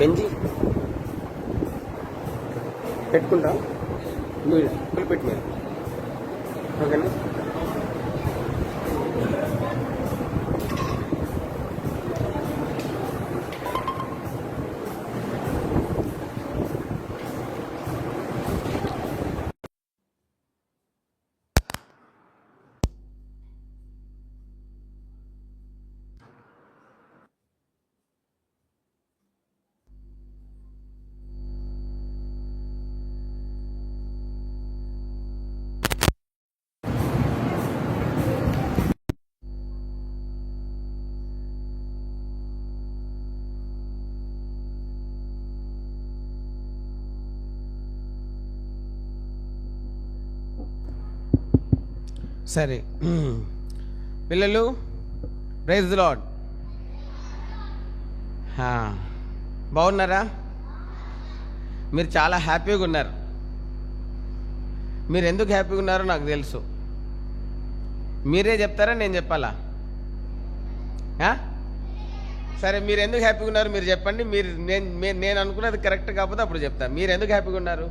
బెంజి పెట్టుకుంటా, నువ్వు పెట్టు మీరు, ఓకేనా? సరే పిల్లలు, ప్రైజ్ ది లార్డ్. బాగున్నారా? మీరు చాలా హ్యాపీగా ఉన్నారు. మీరు ఎందుకు హ్యాపీగా ఉన్నారో నాకు తెలుసు. మీరే చెప్తారా నేను చెప్పాలా? సరే, మీరు ఎందుకు హ్యాపీగా ఉన్నారు మీరు చెప్పండి. మీరు నేను అనుకున్నది కరెక్ట్ కాకపోతే అప్పుడు చెప్తాను. మీరు ఎందుకు హ్యాపీగా ఉన్నారు?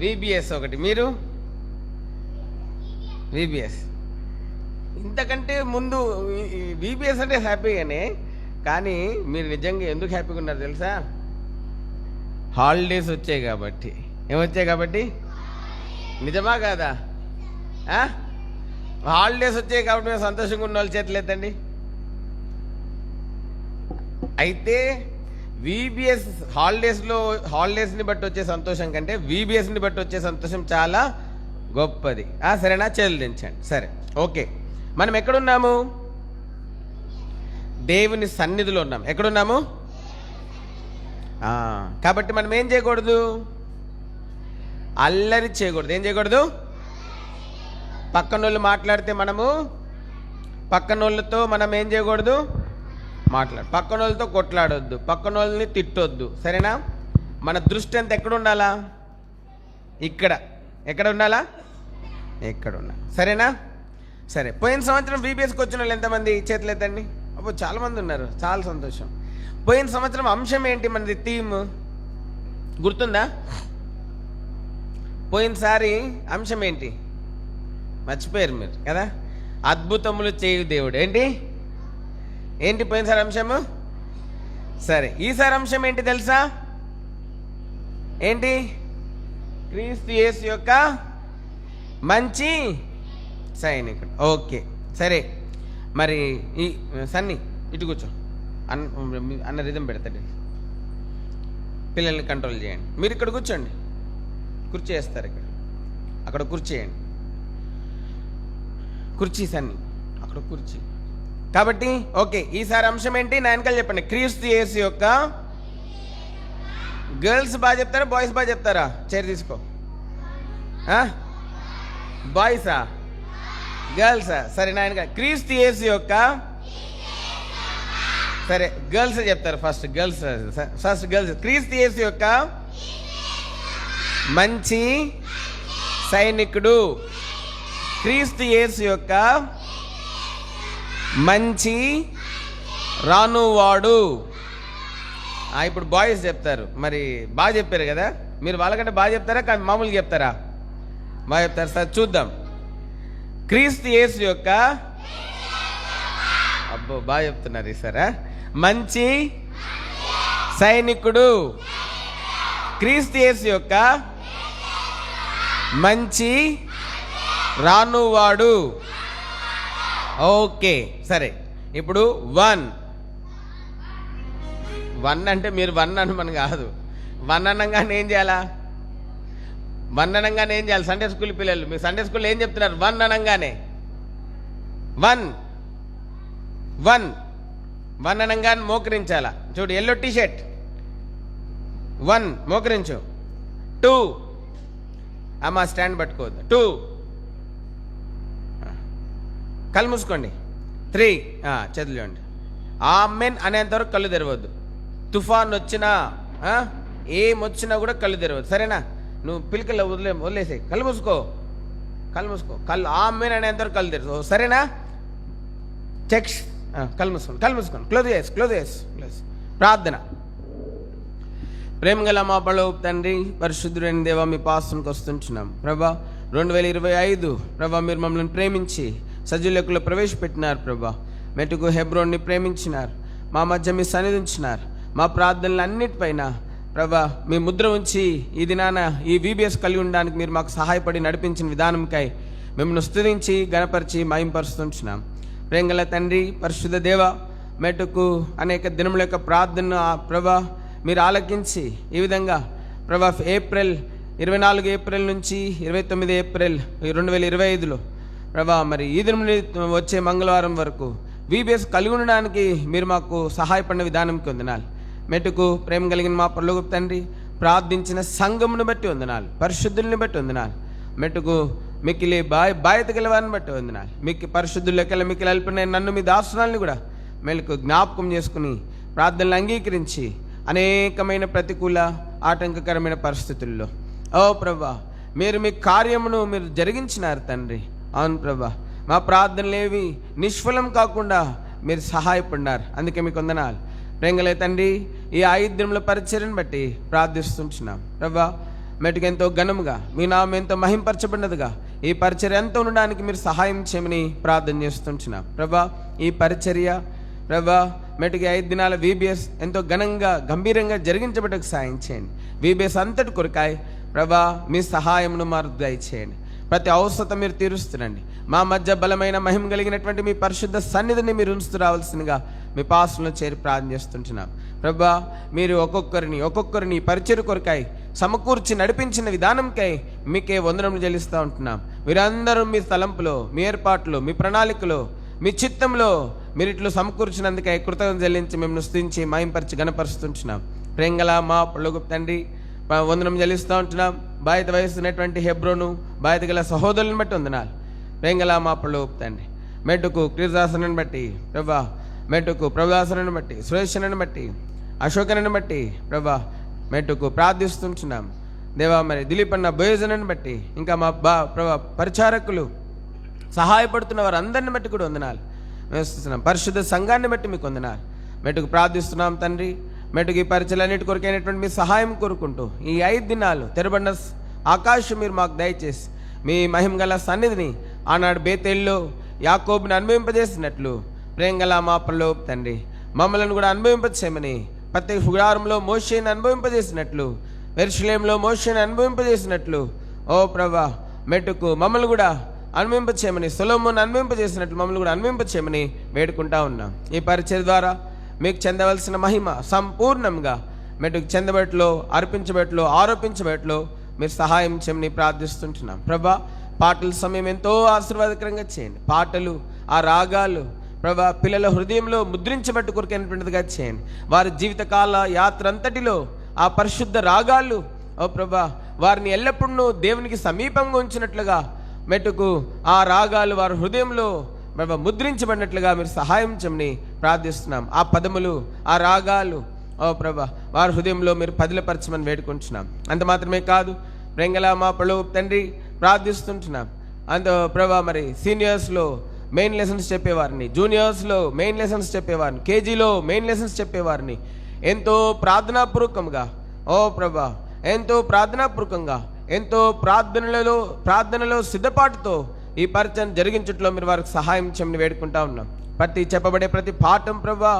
VBS ఒకటి, మీరు VBS. ఇంతకంటే ముందు VBS అంటే హ్యాపీగానే, కానీ మీరు నిజంగా ఎందుకు హ్యాపీగా ఉన్నారు తెలుసా? హాలిడేస్ వచ్చాయి కాబట్టి. ఏమొచ్చాయి కాబట్టి? నిజమా కాదా? హాలిడేస్ వచ్చాయి కాబట్టి మేము సంతోషంగా ఉన్న వాళ్ళు చేతులెత్తండి. అయితే VBS హాలిడేస్ని బట్టి వచ్చే సంతోషం కంటే VBSని బట్టి వచ్చే సంతోషం చాలా గొప్పది. సరేనా? చెల్లించండి. సరే, ఓకే. మనం ఎక్కడున్నాము? దేవుని సన్నిధిలో ఉన్నాం. ఎక్కడున్నాము? కాబట్టి మనం ఏం చేయకూడదు? అల్లరి చేయకూడదు. ఏం చేయకూడదు? పక్కనోళ్ళు మాట్లాడితే పక్కనోళ్ళతో మనం ఏం చేయకూడదు? పక్కనోళ్ళతో కొట్లాడొద్దు, పక్కనోళ్ళని తిట్టొద్దు. సరేనా? మన దృష్టి అంతా ఎక్కడ ఉండాలా? ఎక్కడ ఉండాలా? ఎక్కడ ఉన్నా. సరేనా? సరే, పోయిన సంవత్సరం VBSకి వచ్చిన వాళ్ళు ఎంతమంది? చేతులు ఎత్తండి. అప్పుడు చాలామంది ఉన్నారు, చాలా సంతోషం. పోయిన సంవత్సరం అంశం ఏంటి మనది? థీమ్ గుర్తుందా? పోయినసారి అంశం ఏంటి? మర్చిపోయారు మీరు కదా? అద్భుతములు చేయు దేవుడు. ఏంటి పోయినసారి అంశము? సరే, ఈసారి అంశం ఏంటి తెలుసా? ఏంటి? క్రీస్తు యేసు యొక్క మంచి సైనికుడు. ఓకే, సరే. మరి ఈ సన్ని ఇటు కూర్చో. అన్న రిధం పెడతాడు. పిల్లల్ని కంట్రోల్ చేయండి. మీరు ఇక్కడ కూర్చోండి. కుర్చీ వేస్తారు ఇక్కడ. అక్కడ కుర్చీ వేయండి. కుర్చీ సన్ని, అక్కడ కుర్చీ. కాబట్టి ఓకే, ఈసారి అంశం ఏంటి? నా వెనకాల చెప్పండి. క్రీస్తు యేసు యొక్క. గర్ల్స్ బాగా చెప్తారా, బాయ్స్ బాగా చెప్తారా? చైర్ తీసుకో. బాయ్సా, గర్ల్సా? సరే, నా వెనకాల క్రీస్తు యేసు యొక్క. సరే, గర్ల్స్ చెప్తారు ఫస్ట్. గర్ల్స్. క్రీస్తు యేసు యొక్క మంచి సైనికుడు. క్రీస్తు యేసు యొక్క మంచి రానువాడు. ఇప్పుడు బాయ్స్ చెప్తారు. మరి బాగా చెప్పారు కదా మీరు. వాళ్ళకంటే బాగా చెప్తారా, కానీ మామూలుగా చెప్తారా? బాగా చెప్తారు. సార్ చూద్దాం. క్రీస్తు యేసు యొక్క. అబ్బో, బాగా చెప్తున్నారు ఈసారా. మంచి సైనికుడు. క్రీస్తు యేసు యొక్క మంచి రానువాడు. ఓకే, సరే. ఇప్పుడు వన్ అంటే మీరు వన్ అనమని కాదు. వన్ అనగానే ఏం చేయాలా? సండే స్కూల్ పిల్లలు, మీరు సండే స్కూల్లో ఏం చెప్తున్నారు? వన్ అనగానే వన్ అనగానే మోకరించాలా. చూడు, ఎల్లో టీషర్ట్. 1 మోకరించు. 2 అమ్మా స్టాండ్ పట్టుకోవద్దు. 2 కళ్ళు మూసుకోండి. 3 చేతులు చూడండి. ఆమెన్ అనేంతవరకు కళ్ళు తెరవద్దు. తుఫాన్ వచ్చినా ఏమొచ్చినా కూడా కళ్ళు తెరవద్దు. సరేనా? నువ్వు పిలికల్లో వదిలేసాయి. కళ్ళు మూసుకో. కళ్ళు ఆమెన్ అనేంతవరకు కళ్ళు తెరవు. సరేనా? కళ్ళు మూసుకోండి. క్లోజ్. ప్రార్థన. ప్రేమగల మా పరలోక తండ్రి, పరిశుద్ధుడైన దేవా, మీ పాసనకు వస్తుంటున్నాం ప్రభా. 2025 ప్రభా, మీరు మమ్మల్ని ప్రేమించి సజీలకులో ప్రవేశపెట్టినారు ప్రభా. మెట్టుకు హెబ్రోన్ని ప్రేమించినారు, మా మధ్య మీ సన్నిధించినారు. మా ప్రార్థనలు అన్నిటిపైన ప్రభా మీ ముద్ర ఉంచి ఈ దినాన ఈ VBS కలిగి ఉండడానికి మీరు మాకు సహాయపడి నడిపించిన విధానంకై మిమ్మల్ని స్తుతించి గణపరిచి మహింపరుస్తుంటున్నాం. ప్రేమగల తండ్రి, పరిశుద్ధ దేవ, మెట్టుకు అనేక దినముల యొక్క ప్రార్థన ప్రభా మీరు ఆలకించి ఈ విధంగా ప్రభా 24 ఏప్రిల్ నుంచి 29 ఏప్రిల్ 2025లో ప్రభా మరి ఈ దినం వచ్చే మంగళవారం వరకు VBS కలిగి ఉండడానికి మీరు మాకు సహాయపడిన విధానంకి వందనాలు. మెట్టుకు ప్రేమ కలిగిన మా పరలోకపు తండ్రి, ప్రార్థించిన సంఘమును బట్టి వందనాలు, పరిశుద్ధుల్ని బట్టి వందనాలు. మెట్టుకు మిక్కిలి బాధ్యత గలవారిని బట్టి వందనాలు. మీకు పరిశుద్ధులకెళ్ళ మిక్కిలి అల్పిన నన్ను మీ దాసురాల్ని కూడా మెలకు జ్ఞాపకం చేసుకుని ప్రార్థనలు అంగీకరించి అనేకమైన ప్రతికూల ఆటంకకరమైన పరిస్థితుల్లో ఓ ప్రభా మీరు మీ కార్యమును మీరు జరిగించినారు తండ్రి. అవును ప్రభా, మా ప్రార్థనలేవి నిష్ఫలం కాకుండా మీరు సహాయపడినారు. అందుకే మీకు వందనాలు. ప్రేంగలే తండ్రి, ఈ 5 దినముల పరిచర్యను బట్టి ప్రార్థిస్తుంటున్నాం ప్రభా. మెట్టుకు ఎంతో ఘనముగా మీ నామం ఎంతో మహింపరచబడినదిగా ఈ పరిచర్య ఎంతో ఉండడానికి మీరు సహాయం చేయమని ప్రార్థన చేస్తుంటున్నాం ప్రభా. ఈ పరిచర్య ప్రభా మెట్టుకి 5 దినాల VBS ఎంతో ఘనంగా గంభీరంగా జరిగించబడకు సాయం చేయండి. VBS అంతటి కొరకాయ ప్రభా మీ సహాయమును మాకు దయచేయండి. ప్రతి అవసరత మీరు తీరుస్తునండి. మా మధ్య బలమైన మహిమ కలిగినటువంటి మీ పరిశుద్ధ సన్నిధిని మీరు ఉంచుతూ రావాల్సిందిగా మీ పాసంలో చేరి ప్రార్థన చేస్తుంటున్నాం ప్రభా. మీరు ఒక్కొక్కరిని పరిచర్య కొరకాయ సమకూర్చి నడిపించిన విధానంకై మీకే వందనములు చెల్లిస్తూ ఉంటున్నాం. మీరందరూ మీ తలంపులో, మీ ఏర్పాట్లో, మీ ప్రణాళికలో, మీ చిత్తంలో మీరు ఇట్లు సమకూర్చినందుకై కృతజ్ఞత చెల్లించి మిమ్మల్ని స్తుతించి మహింపరిచి గణపరుస్తుంటున్నాం. ప్రేంగల మా పరలోకపు తండ్రి, వందనం చెల్లిస్తూ ఉంటున్నాం. బాధ్యత వహిస్తున్నటువంటి హెబ్రోను బాధ్యత గల సహోదరులను బట్టి వందనాలు. ప్రేంగల మా పరలోకపు తండ్రి, మెట్టుకు క్రీస్తుదాసనని బట్టి ప్రభా, మెట్టుకు ప్రభుదాసనని బట్టి, సురేషనని బట్టి, అశోకనని బట్టి ప్రభా మెట్టుకు ప్రార్థిస్తుంటున్నాం దేవా. మరి దిలీప్ అన్న భోజనని బట్టి, ఇంకా మా ప్రభా పరిచారకులు సహాయపడుతున్న వారు అందరిని బట్టి కూడా వందనాలు వేస్తున్నాం. పరిశుద్ధ సంఘాన్ని బట్టి మీకు వందనాలు. మెట్టుకు ప్రార్థిస్తున్నాం తండ్రి. మెట్టుకు ఈ పరిచయాలన్నిటి కొరకైనటువంటి మీ సహాయం కోరుకుంటూ ఈ 5 దినాలు తెరబడిన ఆకాశం మీరు మాకు దయచేసి మీ మహిమ గల సన్నిధిని ఆనాడు బేతేల్లో యాకోబుని అనుభవింపజేసినట్లు ప్రేంగల మా పరలోకపు తండ్రి మమ్మల్ని కూడా అనుభవింపచేయమని, ప్రతి గుడారంలో మోషేని అనుభవింపజేసినట్లు, యెరూషలేములో మోషేని అనుభవింపజేసినట్లు ఓ ప్రభా మెట్టుకు మమ్మల్ని కూడా అనుభవింపచేయమని, సొలొమోను అనుభవింపజేసినట్లు మమ్మల్ని కూడా అనుభవింపచేయమని వేడుకుంటా ఉన్నాం. ఈ పరిచయ ద్వారా మీకు చెందవలసిన మహిమ సంపూర్ణంగా మెట్టుకు చెందబట్లో, అర్పించబట్లో, ఆరోపించబట్లో మీరు సహాయం చేయమని ప్రార్థిస్తుంటున్నాం ప్రభా. పాటల సమయం ఎంతో ఆశీర్వాదకరంగా చేయండి. పాటలు, ఆ రాగాలు ప్రభా పిల్లల హృదయంలో ముద్రించబట్టు కొరకైనటువంటిదిగా చేయండి. వారి జీవితకాల యాత్ర అంతటిలో ఆ పరిశుద్ధ రాగాలు ఓ ప్రభా వారిని ఎల్లప్పుడూ దేవునికి సమీపంగా ఉంచినట్లుగా మెట్టుకు ఆ రాగాలు వారి హృదయంలో ముద్రించబడినట్లుగా మీరు సహాయం చేయమని ప్రార్థిస్తున్నాం. ఆ పదములు, ఆ రాగాలు ఓ ప్రభా వారి హృదయంలో మీరు పదిలపరచమని వేడుకుంటున్నాం. అంత మాత్రమే కాదు ప్రేంగల మా పరలోకపు తండ్రి, ప్రార్థిస్తుంటున్నాం అంత ప్రభా మరి సీనియర్స్లో మెయిన్ లెసన్స్ చెప్పేవారిని, జూనియర్స్లో మెయిన్ లెసన్స్ చెప్పేవారిని, కేజీలో మెయిన్ లెసన్స్ చెప్పేవారిని ఎంతో ప్రార్థనాపూర్వకంగా ఓ ప్రభా ఎంతో ప్రార్థనాపూర్వకంగా ఎంతో ప్రార్థనలో సిద్ధపాటుతో ఈ పరిచయం జరిగించట్లో మీరు వారికి సహాయం చేయమని వేడుకుంటా ఉన్నాం. చెప్పబడే ప్రతి పాఠం ప్రభా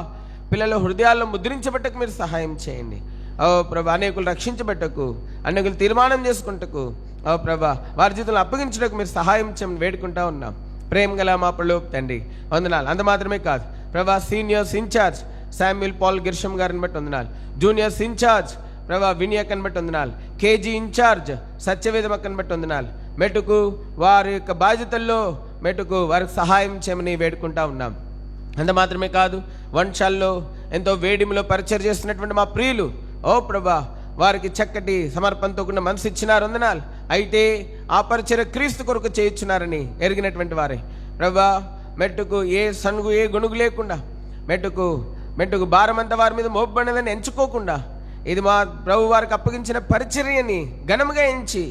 పిల్లల హృదయాల్లో ముద్రించబట్టకు మీరు సహాయం చేయండి. ఓ ప్రభా అనేకులు రక్షించబట్టకు, అనేకులు తీర్మానం చేసుకుంటకు ఓ ప్రభా వారి జీవితంలో అప్పగించడానికి మీరు సహాయం చేయమని వేడుకుంటా ఉన్నాం. ప్రేమ గల మా పరలోకపు తండ్రి వందనాలు. అంత మాత్రమే కాదు ప్రభా సీనియర్స్ ఇన్ఛార్జ్ శామ్యుల్ పాల్ గిర్షమ్ గారిని బట్టి వందనాలు, జూనియర్స్ ఇన్ఛార్జ్ ప్రభా వినియకని బట్టి వందనాలు, కేజీ ఇన్ఛార్జ్ సత్యవేదమక్కని బట్టి వందనాలు. మెట్టుకు వారి యొక్క బాధ్యతల్లో మెట్టుకు వారికి సహాయం చేయమని వేడుకుంటా ఉన్నాం. అంత మాత్రమే కాదు వంశాల్లో ఎంతో వేడిమిలో పరిచయం చేస్తున్నటువంటి మా ప్రియులు ఓ ప్రభా వారికి చక్కటి సమర్పణతో కూడిన మనసు ఇచ్చినారు వందనాలు. అయితే ఆ పరిచర్య క్రీస్తు కొరకు చేయించున్నారని ఎరిగినటువంటి వారే ప్రభా మెట్టుకు ఏ సనుగు ఏ గొణుగు లేకుండా మెట్టుకు భారమంతా వారి మీద మోపబడినదని ఎంచుకోకుండా ఇది మా ప్రభు వారికి అప్పగించిన పరిచర్యని ఘనముగా ఎంచి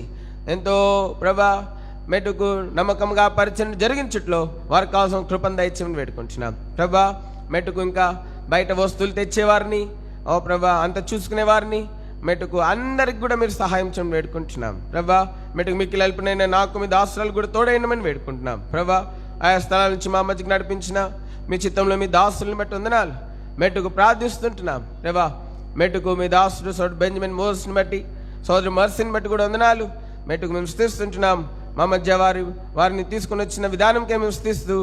ఎంతో ప్రభా మెట్టుకు నమ్మకంగా పరిచయం జరిగించుట్లో వారికి కావాల్సిన కృపను దయచేయమని వేడుకుంటున్నాం ప్రభా. మెట్టుకు ఇంకా బయట వస్తువులు తెచ్చేవారిని, ఓ ప్రభా అంత చూసుకునే వారిని, మెట్టుకు అందరికి కూడా మీరు సహాయం చేయమని వేడుకుంటున్నాం ప్రభా. మెట్టుకు మిక్కిలి అల్పునైనా నాకు మీ దాసురాలు కూడా తోడైనమని వేడుకుంటున్నాం ప్రభా. ఆయా స్థలాల నుంచి మా మధ్యకి నడిపించిన మీ చిత్తంలో మీ దాసులను బట్టి వందనాలు. మెట్టుకు ప్రార్థిస్తుంటున్నాం ప్రభా. మెట్టుకు మీ దాసుడు సోదరు బెంజమిన్ మోస్ని బట్టి, సోదరు మర్సిని బట్టి కూడా వందనాలు. మెట్టుకు మేము స్థిస్తుంటున్నాం. మా మధ్య వారిని తీసుకుని వచ్చిన విధానంకే మేము స్థిస్తూ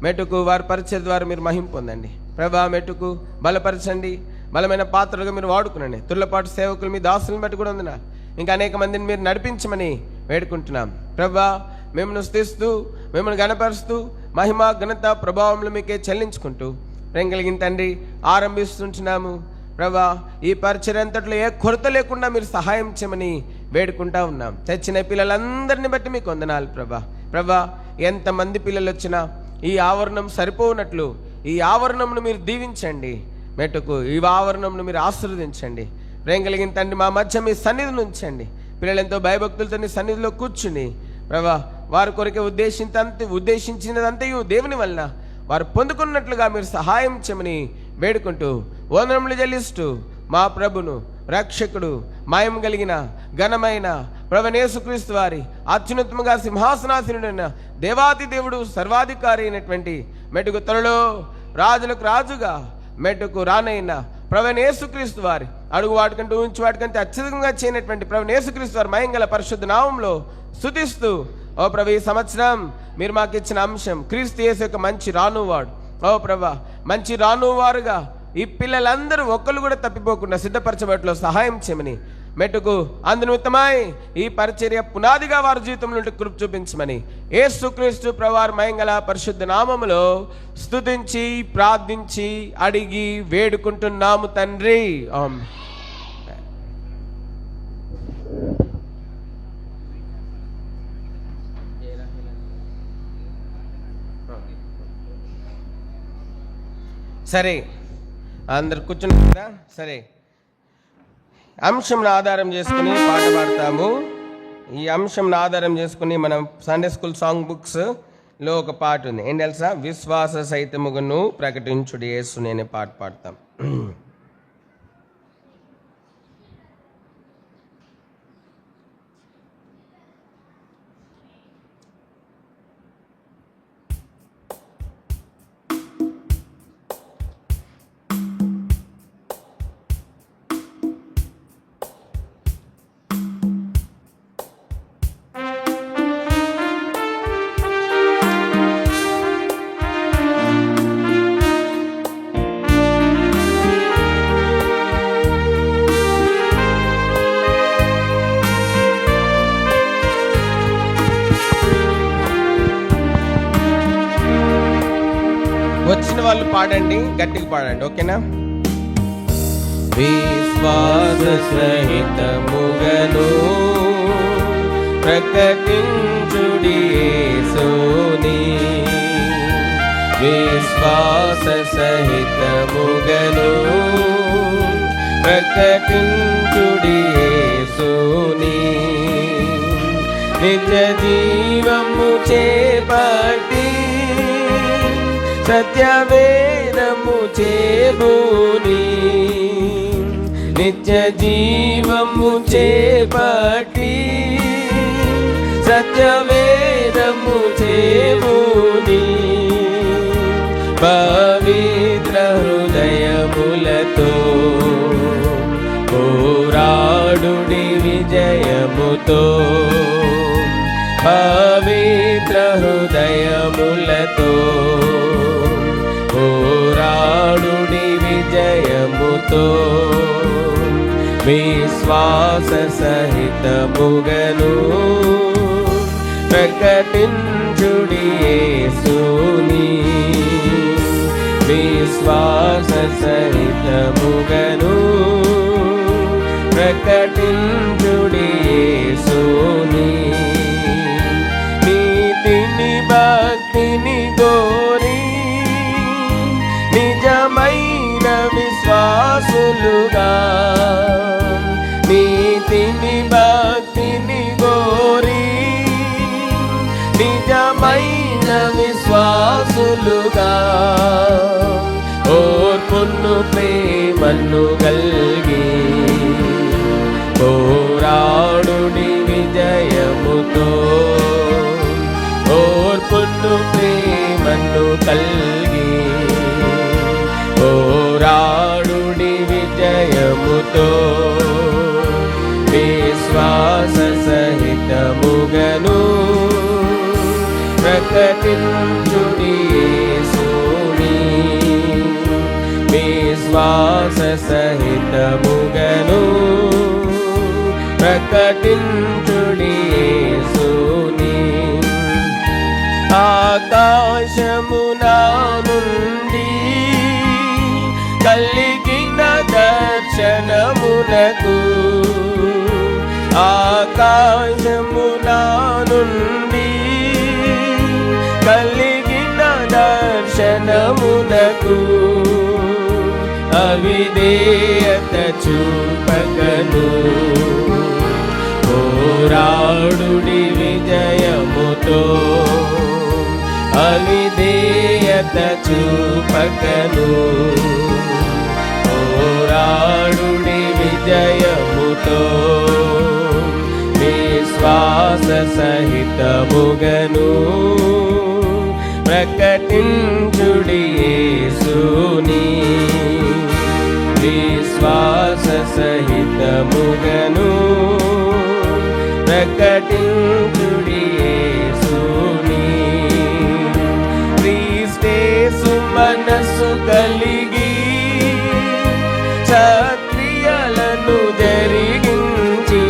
మెట్టుకు వారి పరిచయ ద్వారా మీరు మహిమ పొందండి ప్రభా. మెట్టుకు బలపరచండి, బలమైన పాత్రలుగా మీరు వాడుకునండి. తుర్లపాటు సేవకులు మీ దాసులను బట్టి కూడా వందనాలు. ఇంకా అనేక మందిని మీరు నడిపించమని వేడుకుంటున్నాం ప్రభా. మిమ్మల్ని స్తుతిస్తూ మిమ్మల్ని గణపరుస్తూ మహిమ ఘనత ప్రభావంలో మీకే చెల్లించుకుంటూ ప్రేమ కలిగిన తండ్రి ఆరంభిస్తుంటున్నాము ప్రభా. ఈ పరిచర్య అంతట్లో ఏ కొరత లేకుండా మీరు సహాయం చేయమని వేడుకుంటా ఉన్నాం. తెచ్చిన పిల్లలందరినీ బట్టి మీకు వందనాలు ప్రభా. ప్రభా ఎంతమంది పిల్లలు వచ్చినా ఈ ఆవరణం సరిపోనట్లు ఈ ఆవరణంను మీరు దీవించండి. మెట్టుకు ఈ ఆవరణంను మీరు ఆశీర్వదించండి. ప్రేమ కలిగిన తండ్రి మా మధ్య మీ సన్నిధిని ఉంచండి. పిల్లలు ఎంతో భయభక్తులతో నీ సన్నిధిలో కూర్చుని ప్రభా వారి కొరకే ఉద్దేశించినదంతయు దేవుని వలన వారు పొందుకున్నట్లుగా మీరు సహాయం చేయమని వేడుకుంటూ వందనములు చెల్లిస్తూ మా ప్రభును రక్షకుడు మాయం కలిగిన ఘనమైన ప్రభువైన యేసుక్రీస్తు వారి అత్యున్నతముగా సింహాసనాసీనుడైన దేవాతి దేవుడు సర్వాధికారి అయినటువంటి మెట్టుకు త్వరలో రాజులకు రాజుగా మెట్టుకు రానైన ప్రభువైన యేసుక్రీస్తు వారి అడుగు వాటికంటూ ఉంచి వాటికంటే అత్యధికంగా చేయనటువంటి ప్రభువైన యేసుక్రీస్తు వారి మహింగల పరిశుద్ధ నామంలో స్తుతిస్తూ ఓ ప్రభు ఈ సంవత్సరం మీరు మాకు ఇచ్చిన అంశం క్రీస్తు యేసు యొక్క మంచి రానువాడు. ఓ ప్రభా మంచి రానువారుగా ఈ పిల్లలందరూ ఒక్కరు కూడా తప్పిపోకుండా సిద్ధపరచబట్లో సహాయం చేయమని మెట్టుకు అందునిమిత్తమై ఈ పరిచర్య పునాదిగా వారి జీవితం నుండి కృప చూపించమని యేసుక్రీస్తు ప్రభువారి మహింగల పరిశుద్ధ నామములో స్తుతించి ప్రార్థించి అడిగి వేడుకుంటున్నాము తండ్రి. ఆమేన్. సరే అందరు కూర్చున్నారు కదా. సరే అంశంను ఆధారం చేసుకుని పాట పాడతాము. ఈ అంశంను ఆధారం చేసుకుని మనం సండే స్కూల్ సాంగ్ బుక్స్లో ఒక పాట ఉంది. ఏం తెలుసా? విశ్వాస సహితముగను ప్రకటించుడు యేసు అనే పాట పాడతాం. వచ్చిన వాళ్ళు పాడండి, గట్టిగా పాడండి, ఓకేనా? విశ్వాస సహితముగను ప్రకటించుడి యేసుని, విశ్వాస సహితముగను ప్రకటించుడి యేసుని, నిత్య జీవము చేపట్టి సత్యవేదము చేబూని, నిత్య జీవము చేపట్టి సత్యవేదము చేబూని, పవిత్ర హృదయములతో పోరాడుడి విజయముతో, పవిత్ర హృదయములతో పోరాడుడి విజయముతో, విశ్వాస సహితముగను ప్రకటించుడి యేసుని, విశ్వాస సహితముగను ప్రకటించుడి యేసుని, నీతిని భక్తిని గోరి నిజమైన విశ్వాసులుగా, నీతిని భక్తిని గోరి నిజమైన విశ్వాసులుగా, ఓ ప్రేమను గల్గి పోరాడుడి విజయముతో ఓర్పును ప్రేమను కల్గి పోరాడుడి విజయముతో విశ్వాస సహితముగను ప్రకటించుడి యేసుని విశ్వాస సహితముగను ప్రకటించుడి యేసుని ఆకాశమునా నుండి కలిగిన దర్శనమునకు ఆకాశమునా నుండి కలిగిన దర్శనమునకు అవిధేయత చూపగను పోరాడుడి విజయముతో అవిధేయత చూపగను పోరాడుడి విజయముతో విశ్వాస సహితముగను ప్రకటించుడి యేసుని విశ్వాస సహితముగను ప్రకటించుడి యేసుని క్రీస్తేసు మనసు కలిగి సత్క్రియలను జరిగించి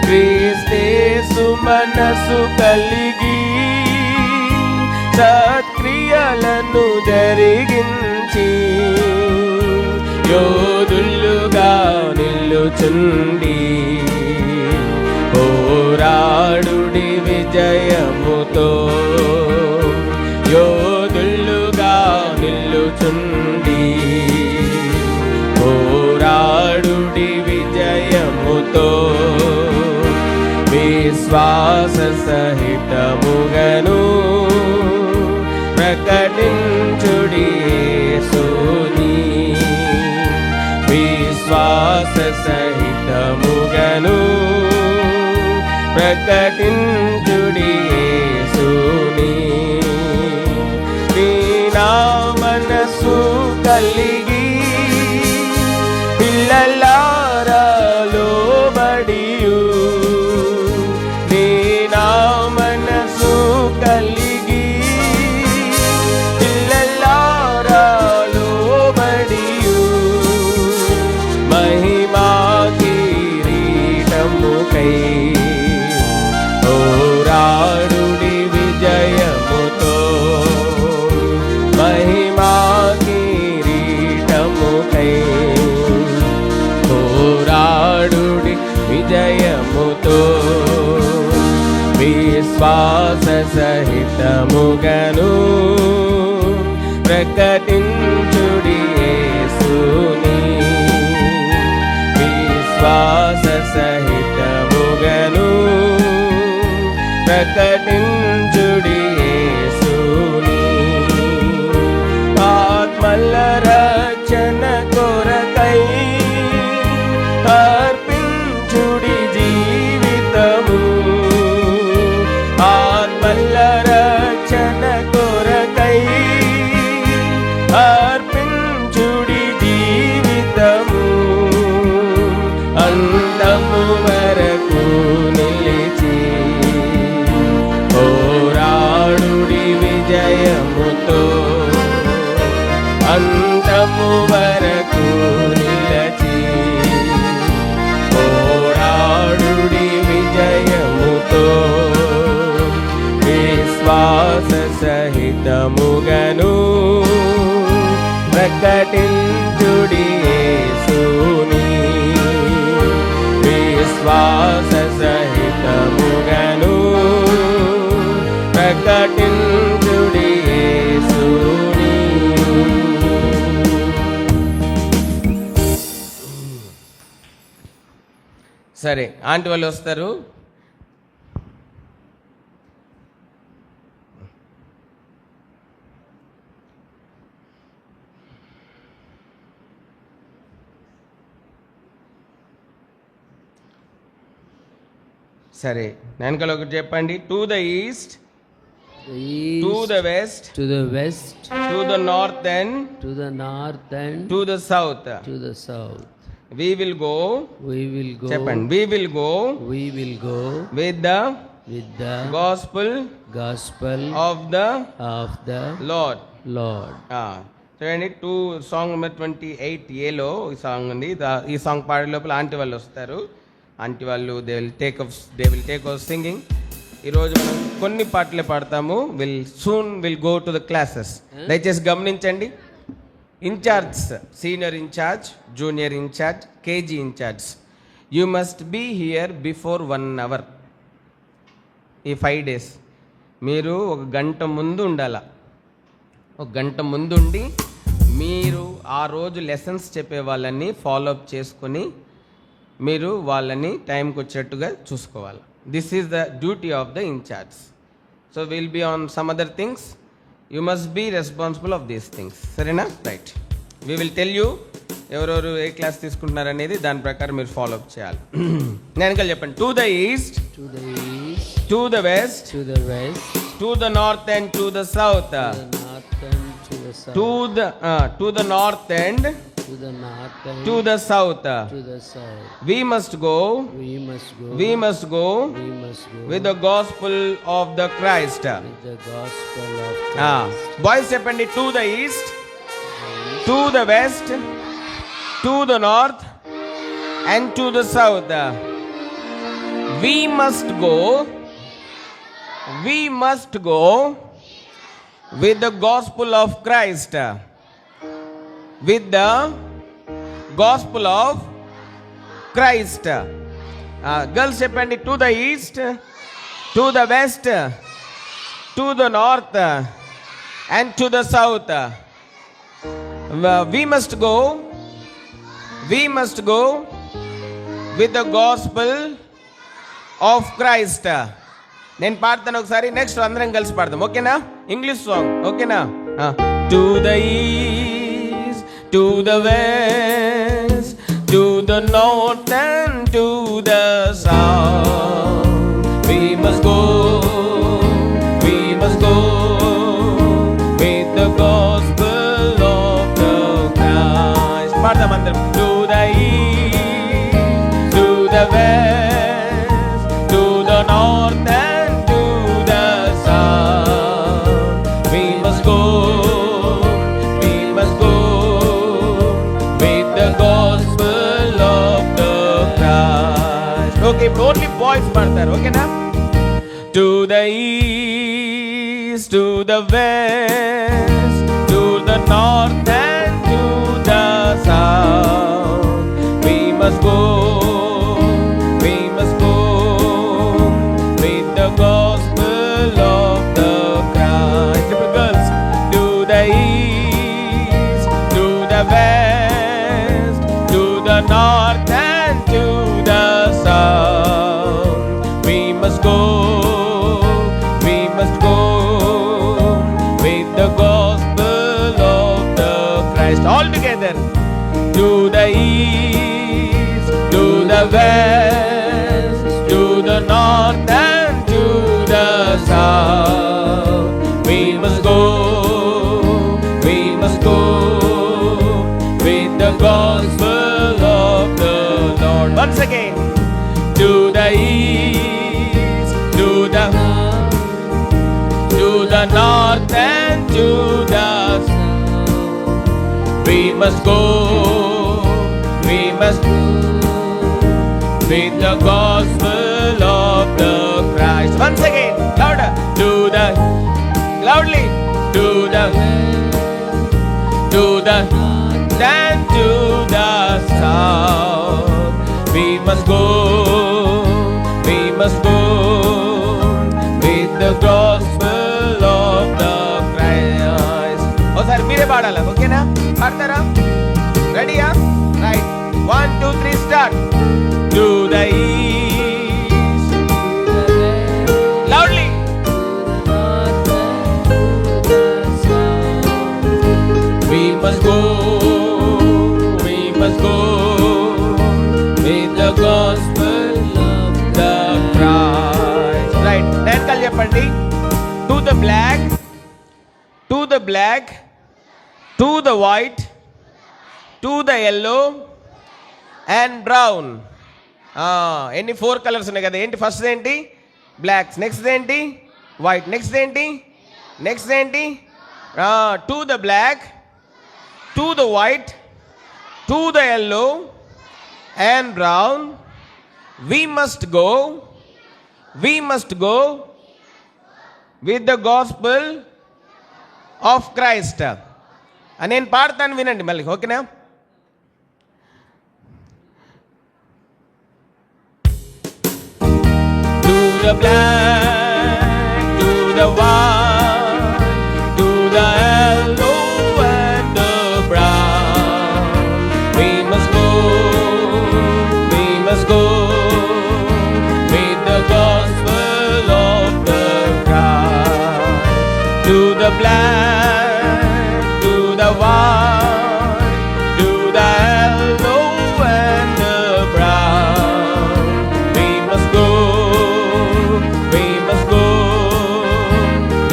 క్రీస్తేసు మనసు కలిగి సత్క్రియలను జరిగించి యోధులుగా నిల్లుచుండి పోరాడుడి విజయముతో యోధులుగా నిల్లుచుండి పోరాడుడి విజయముతో విశ్వాస సహితముగను ప్రకటించుడి యేసుని విశ్వాస సహితముగను ప్రకటించుడి యేసుని నా మనసు కలిగి పిల్లలారా లోబడియు నా మనసు కలిగి పిల్లలారా లోబడియు మహిమా కిరీటముకై పోరాడుడి విజయముతో మహిమా కిరీటముకై పోరాడుడి విజయముతో విశ్వాస సహితముగను ప్రకటించుడి యేసుని విశ్వాస సహితముగను ప్రకటించుడి యేసుని ఆత్మల రక్షణ కొరకై అర్పించుడి జీవితము ఆత్మల రక్షణ కొరకై అర్పించుడి జీవితము అంతము వరకు నిలిచి పోరాడుడి విజయముతో అంతము వరకు నిలచి పోరాడుడి విజయముతో విశ్వాస సహితముగను ప్రకటించుడి యేసుని విశ్వాస సహితముగను ప్రకటించుడి యేసుని సరే ఆంటీ వాళ్ళు వస్తారు. సరే, వెనకాల ఒకటి చెప్పండి. To the east, The east, to the west, to the west, to the north and to the north, and to the south. to the south. We will go, We will go. చెప్పండి. We will go We will go with the with the gospel gospel of the of the Lord. Lord. చూడండి, song number 28 ఏలో ఈ song ఉంది. ఈ song పాడే లోపల aunty వాళ్ళు వస్తారు. ఆంటీ వాళ్ళు they will take our singing. ఈరోజు మనం కొన్ని పాటలే పాడతాము. Will go to the classes. దయచేసి గమనించండి. Incharge, senior incharge, junior incharge, KG incharge, you must be here before 1 hour. ఈ 5 days మీరు 1 గంట ముందు ఉండాల. 1 గంట ముందు ఉండి మీరు ఆ రోజు లెసన్స్ చెప్పే వాళ్ళని ఫాలోఅప్ చేసుకొని మీరు వాళ్ళని టైంకి వచ్చేట్టుగా చూసుకోవాలి. This is the duty of the incharge. So will be on some other things. You must be responsible of these things. సరేనా? Right. We will tell you ఎవరెవరు ఏ క్లాస్ తీసుకుంటున్నారు అనేది. దాని ప్రకారం మీరు ఫాలోఅప్ చేయాలి. నేను చెప్పండి. To the east, To the east, to the west, to the west, to the north and to the south. to the north, and to the south. To the north and To the north, and to the south. to the south. We must go We must go. we must go We must go with the gospel of the Christ. with the gospel of Christ. Boys చెప్పండి. To the east, to the west, to the north and to the south. We must go with the gospel of Christ. With the gospel of Christ. Girls చెప్పండి. To the east, to the west, to the north and to the south. We must go with the gospel of Christ. నేను పాడతాను ఒకసారి. Next అందరం కలిసి పాడదాం. ఓకేనా? English song. ఓకేనా? To the east, to the west, to the north and to the south. We must go with the gospel of the Christ. పాడదాం అందరం. To the east, to the west, to the north and to the south. We must go with the gospel of the Christ. Okay, ఇప్పుడు only boys పాడతారు. ఓకేనా? To the east, to the west, to the north and to the south. We must go with the gospel of the Christ. Girls, to the east, to the west, to the north and to the south. We must go with the gospel of the Christ. All together. To the east, to the west, to the north and to the south. We must go with the gospel of the Lord. Once again. To the east, to the north and to the south. We must go with the gospel of the Christ. Once again, louder. Loudly. To the and to the south. We must go with the gospel of the Christ. ఒకసారి మీరే పాడాలి. ఓకేనా? పాడతారా? రెడీయా? Right. 1 2 3 start. To the east, loudly. We must go with the gospel of the Christ. ఏంటి? To the black, to the black, to the white, to the yellow and brown. ఎన్ని 4 colours ఉన్నాయి కదా. ఏంటి? ఫస్ట్ ఏంటి? Blacks. Next ఏంటి? White. Next ఏంటి? Next ఏంటి? To the black, to the white, to the yellow and brown. We must go with the gospel of Christ. అని నేను పాడతాను, వినండి మళ్ళీ. ఓకేనా? To the black, to the white, to the yellow and the brown. We must go with the gospel of the Christ. To the black, to the white, to the yellow and the brown. We must go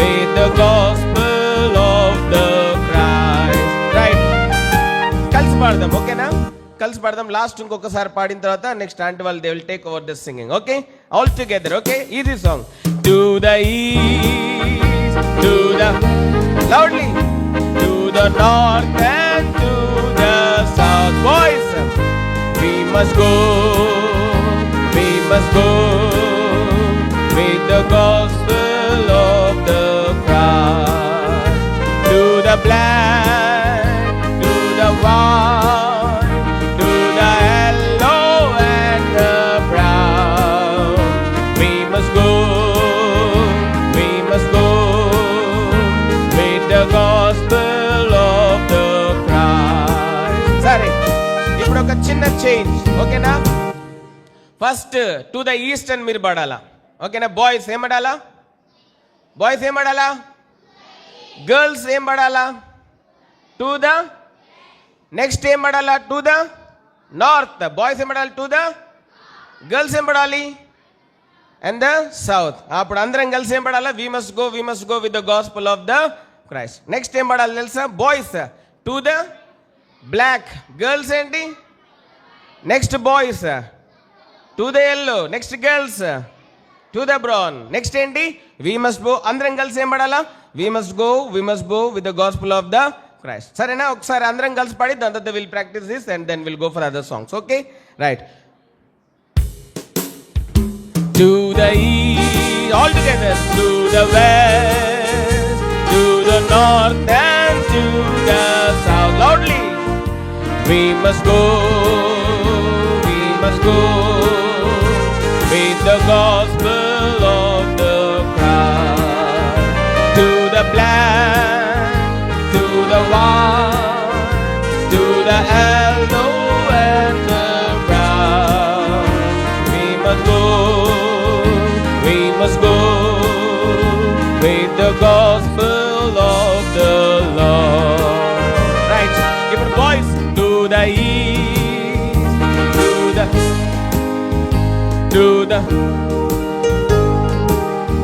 with the gospel of the Christ. Right? కలిసి పాడదాం. ఓకేనా? కలిసి పాడదాం. Last ఇంకొకసారి పాడిన తర్వాత next aunty వాళ్ళు they will take over this singing. Okay, all together. Okay, easy song. To the east, to the loudly, to the north and to the south. Boys, we must go with the gospel of the Christ. To the black, to the white, to the yellow and the brown. We must go with the gospel of the Christ. సరే, ఇప్పుడు ఒక చిన్న change. ఓకేనా? First to the east అని మీరు పడాలా. ఓకేనా? Boys ఏం పడాలా? Boys ఏం పడాలా? గర్ల్స్ ఏం పడాలా? టు ద నెక్స్ట్ ఏం పడాలా? To the north. బాయ్స్ ఏం పడాలి? To the. గర్ల్స్ ఏం పడాలి? And the south. అప్పుడు అందరం కలిసి ఏం పడాలా? We must go with the gospel of the Christ. Next ఏం పడాలి తెలుసా? Boys to the black. Girls ఏంటి? Next boys to the yellow. Next girls to the brown. Next ఏంటి? We must go. అందరం కలిసి ఏం పడాలా? We must go with the gospel of the Christ. సరేనా? ఒకసారి అందరం కలిసి పాడి దాని తర్వాత will practice this and then will go for other songs. Okay, right. To the east, all together. To the west, to the north and to the south. Loudly. We must go with the gospel of the Christ. To the black, to the white, to the yellow and the brown. We must go with the gospel of the Lord. Right. ఇప్పుడు boys, to the east, to the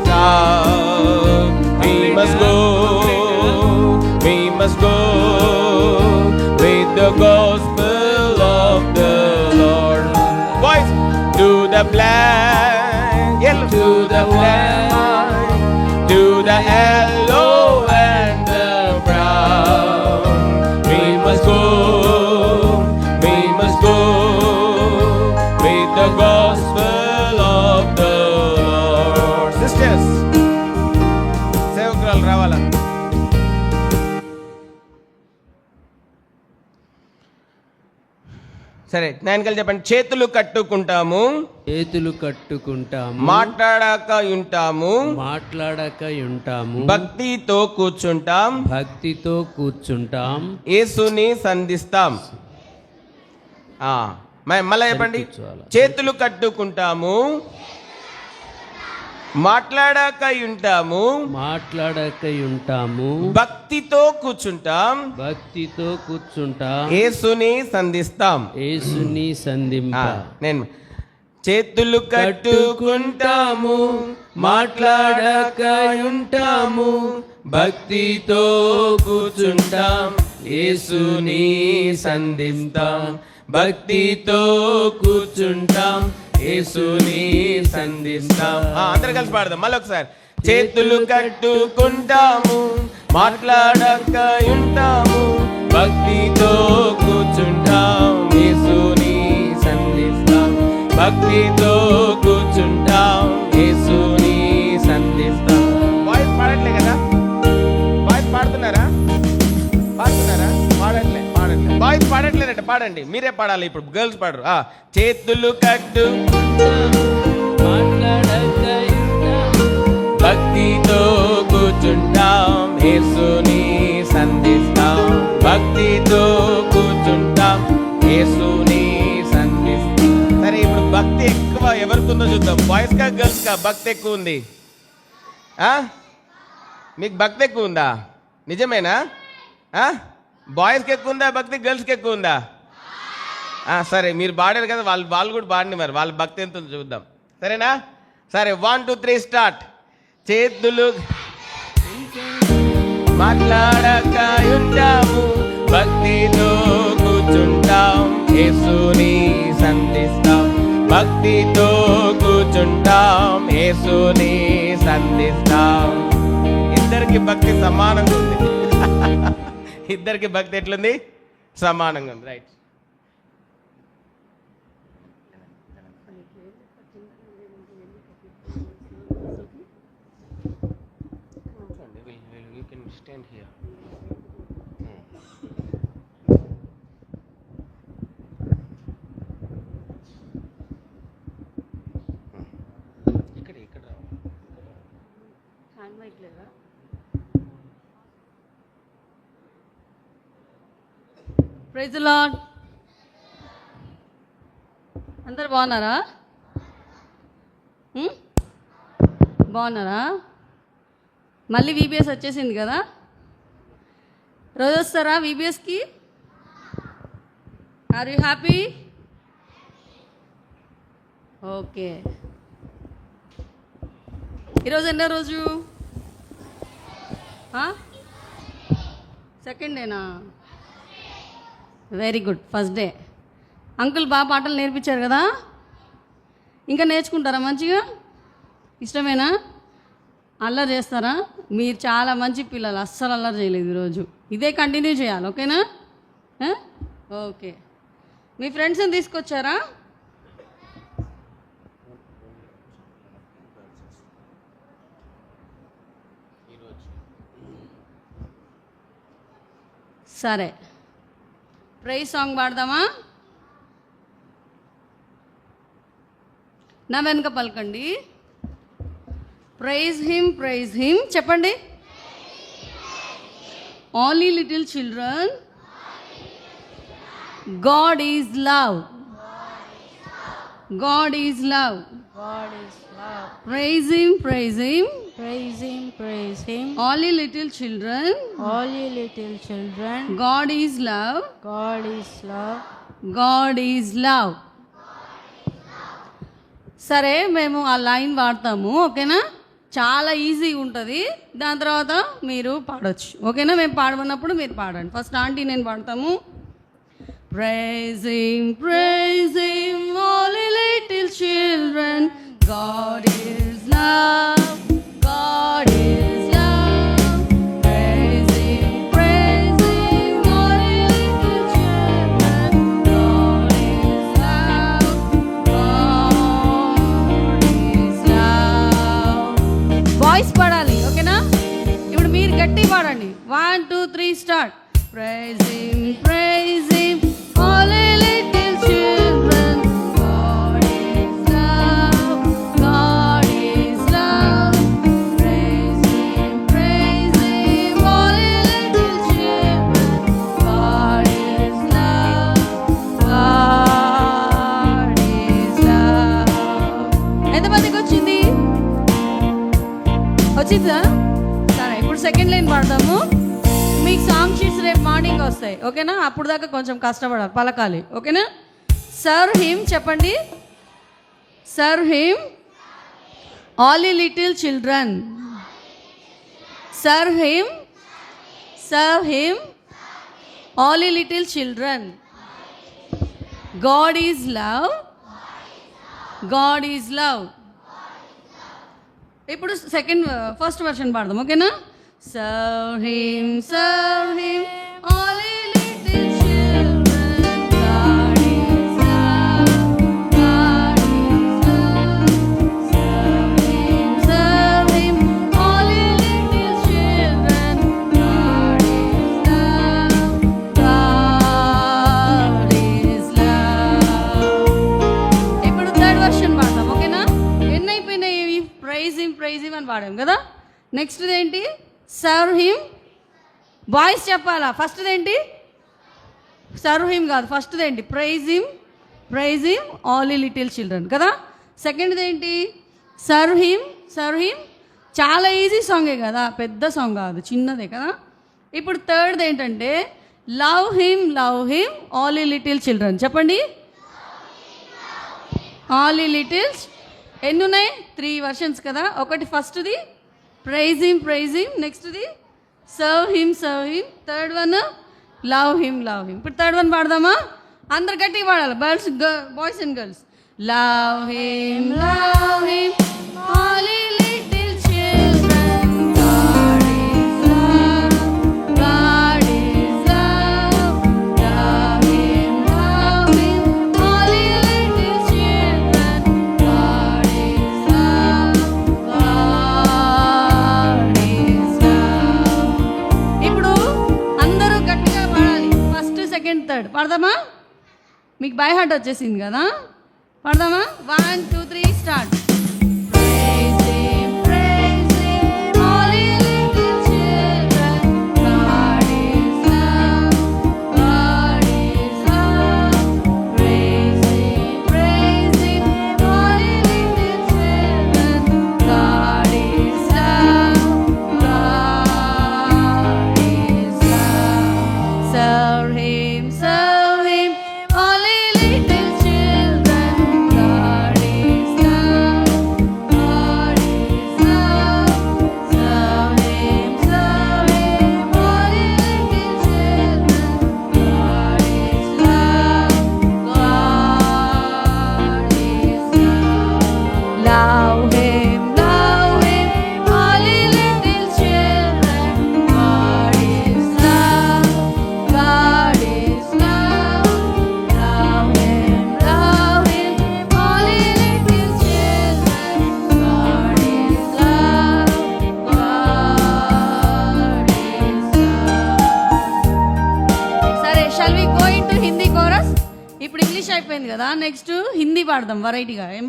south. We must go with the gospel of the Lord. Boys, to the black, yellow, to the black, to the yellow and the brown. We must go with the gospel of the Lord. Sisters, సేవకురాలు రావాలా? సరే, నాయనకలు చెప్పండి. చేతులు కట్టుకుంటాము, మాట్లాడాక ఉంటాము, భక్తితో కూర్చుంటాం, యేసుని సంధిస్తాం. మళ్ళా చెప్పండి. చేతులు కట్టుకుంటాము, మాట్లాడాక ఉంటాము, భక్తితో కూర్చుంటాం, యేసుని సంధిస్తాం. యేసుని సంధింప. నేను చేతులు కట్టుకుంటాము, మాట్లాడక ఉంటాము, భక్తితో కూర్చుంటాం, యేసుని సంధిస్తాం. భక్తితో కూర్చుంటాం, యేసుని సంధిస్తాం. అందరు కలిసి పాడదాం మళ్ళీ ఒకసారి. చేతులు కట్టుకుంటాము, మాట్లాడక ఉంటాము, భక్తితో కూర్చుంటాం, యేసుని సంధిస్తాం. భక్తితో కూర్చుంటాం, యేసుని సంధిస్తాం. వాయిస్ పాడట్లే కదా? వాయిస్ పాడుతున్నారా? పాడుతున్నారా? పాడట్లే వాయిస్ పాడట్లేదంటే పాడండి, మీరే పాడాలి. ఇప్పుడు గర్ల్స్ పాడరు. చేతులు కట్టు భక్తితో కూర్చుంటాం, యేసుని సంధిస్తాం. భక్తితో కూర్చుంటాం, యేసుని సంధిస్తాం. సరే, ఇప్పుడు భక్తి ఎక్కువ ఎవరికి ఉందో చూద్దాం. బాయ్స్ కా గర్ల్స్ కా భక్తి ఎక్కువ ఉంది? మీకు భక్తి ఎక్కువ ఉందా? నిజమేనా? బాయ్స్కి ఎక్కువ ఉందా భక్తి, గర్ల్స్కి ఎక్కువ ఉందా? సరే, మీరు పాడారు కదా, వాళ్ళు కూడా పాడిని, మరి వాళ్ళ భక్తి ఎంత ఉందో చూద్దాం. సరేనా? సరే, 1 2 3 స్టార్ట్. చేతులు మాట్లాడక ఉంటాము, భక్తితో కూర్చుంటాం, యేసుని సంధిస్తాం. భక్తితో కూర్చుంటాం, యేసుని సంధిస్తాం. ఇద్దరికి భక్తి సమానంగా ఉంది. ఇద్దరికి భక్తి ఎట్లుంది? సమానంగా ఉంది. రైట్. Praise the Lord. అందరు బాగున్నారా? బాగున్నారా? మళ్ళీ వీబీఎస్ వచ్చేసింది కదా, రోజు వస్తారా వీబీఎస్కి? Are you happy? ఓకే. ఈరోజు ఎన్నో రోజు? సెకండ్ డేనా? Very good. First day. Uncle బాగా పాటలు నేర్పించారు కదా, ఇంకా నేర్చుకుంటారా? మంచిగా ఇష్టమేనా? అల్లరి చేస్తారా? మీరు చాలా మంచి పిల్లలు, అస్సలు అల్లరి చేయలేదు ఈరోజు. ఇదే కంటిన్యూ చేయాలి, ఓకేనా? ఓకే. మీ ఫ్రెండ్స్ని తీసుకొచ్చారా? సరే, ప్రైజ్ సాంగ్ పాడదామా? నా వెనుక పలకండి. ప్రైజ్ హిమ్ చెప్పండి. Only little children, God is love, God is love, praise him, praise him. Only little children, God is love, God is love. సరే, మేము ఆ లైన్ వాడతాము, ఓకేనా? చాలా ఈజీగా ఉంటుంది. దాని తర్వాత మీరు పాడొచ్చు, ఓకేనా? మేము పాడమన్నప్పుడు మీరు పాడండి. ఫస్ట్ ఆంటీ నేను పాడతాము. Praise him, all you little children, God is love, God is love. Praise him, all you little children, God is love, God is love. Voice పాడాలి, ఓకేనా? ఇప్పుడు మీరు గట్టి పాడండి. 1 2 3 start. Praise him, all you little children, God is love, God is love. Praise him, all you little children, God is love, God is love. ఎంతమందికి వచ్చింది? వచ్చిందా? సరే, ఇప్పుడు సెకండ్ లైన్ పాడదాము. మీకు సాంగ్ షీట్స్ రేపు మార్నింగ్ వస్తాయి, ఓకేనా? అప్పుడు దాకా కొంచెం కష్టపడాలి, పలకాలి, ఓకేనా? సర్వ్ హిమ్ చెప్పండి. Serve him, All ye little children, serve him, serve him. All ye little children. God is love. God is love. ఇప్పుడు ఫస్ట్ వర్షన్ పాడదాం, ఓకేనా? Serve him, all ye little children. God is love, God is love. Serve him, all ye little children. God is love, God is love. ఇప్పుడు third version పాడదాం, ఓకేనా? ఎన్ని అయిపోయినాయి? Praise him అని పాడాం కదా. నెక్స్ట్ ఏంటి? Serve him. బాయ్స్ చెప్పాలా? ఫస్ట్ది ఏంటి? సర్వ్ హిమ్ కాదు, ఫస్ట్ది ఏంటి? Praise him all ye little children కదా. సెకండ్ది ఏంటి? Serve him. చాలా ఈజీ సాంగే కదా, పెద్ద సాంగ్ కాదు, చిన్నదే కదా. ఇప్పుడు థర్డ్ది ఏంటంటే love him all ye little children. చెప్పండి. ఆల్ ఈ లిటిల్స్ ఎన్ని ఉన్నాయి? 3 వర్షన్స్ కదా. ఒకటి ఫస్ట్ది ప్రైజ్ హిమ్, నెక్స్ట్ది serve him, third one love him. ఇప్పుడు థర్డ్ వన్ పాడదామా? అందరు గట్టిగా పాడాలి, boys and girls. Love him all ye little children. God is love, God is love. Love him all ye little children. God is love, God is love. ఇప్పుడు అందరూ గట్టిగా పాడాలి, first second third. పాడదామా? మీకు by heart వచ్చేసింది కదా. పాడదామా? 1 2 3 start. Praise him, all ye little children. God is love, God is love. Praise him, all ye little children. God is love, God is love. Serve him, all ye little children. God is love, God is love. Serve him, all ye little children. God is love, God is love. Love him, all ye little children. God is love, God is love. Love him, all ye little children. God is love, God is love. సరే, shall we go into Hindi chorus. ఇప్పుడు English అయిపోయింది కదా, next Hindi పాడదాం వెరైటీగా. ఏం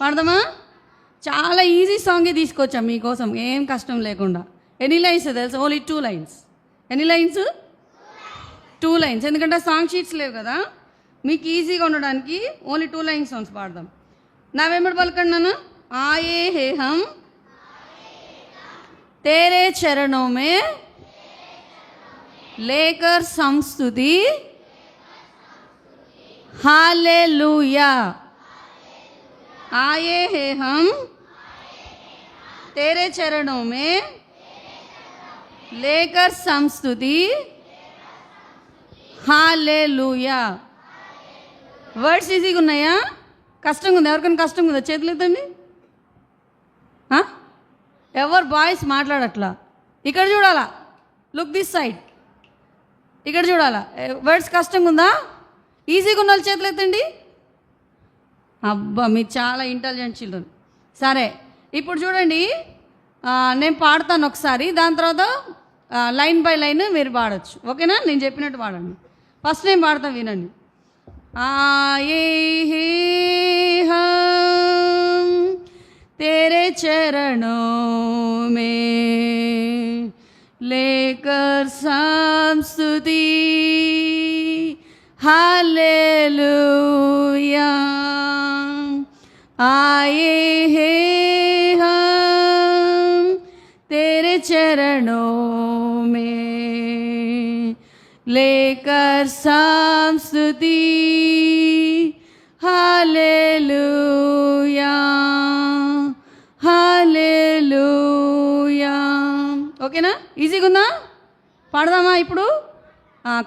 పాడదామా? చాలా easy సాంగే తీసుకొచ్చాం మీకోసం, ఏం కష్టం లేకుండా. ఎన్ని లైన్స్ తెలుసు? Only 2 lines. ఎన్ని లైన్స్? 2 లైన్స్. ఎందుకంటే సాంగ్ షీట్స్ లేవు కదా, మీకు ఈజీగా ఉండడానికి ఓన్లీ 2 లైన్స్ సాంగ్స్ పాడదాం. నా వెంబడి పలకండి నాన్న. ఆయే హే హమ్ तेरे चरणों में लेकर संस्तुति, हालेलुया. आए हैं हम तेरे चरणों में लेकर संस्तुति, हालेलुया. వర్డ్స్ ఈజీగా ఉన్నాయా? కష్టంగా ఉంది? ఎవరికైనా కష్టంగా ఉందా? చేతులు ఎత్తండి. ఎవరు బాయ్స్ మాట్లాడట్లా? ఇక్కడ చూడాలా, లుక్ దిస్ సైడ్. ఇక్కడ చూడాలా. వర్డ్స్ కష్టంగా ఉందా? ఈజీగా ఉన్న వాళ్ళు చేతులు ఎత్తండి. అబ్బా, మీరు చాలా ఇంటెలిజెంట్ చిల్డ్రన్. సరే, ఇప్పుడు చూడండి, నేను పాడతాను ఒకసారి, దాని తర్వాత లైన్ బై లైన్ మీరు పాడచ్చు, ఓకేనా? నేను చెప్పినట్టు పాడండి. ఫస్ట్ నేను పాడతాను, వినండి. आए हैं हम तेरे चरणों में लेकर स्तुति, हालेलुया. आए हैं हम तेरे चरणों में लेकर स्तुति, हालेलुया. ఈజీగా ఉందా? పాడదామా ఇప్పుడు?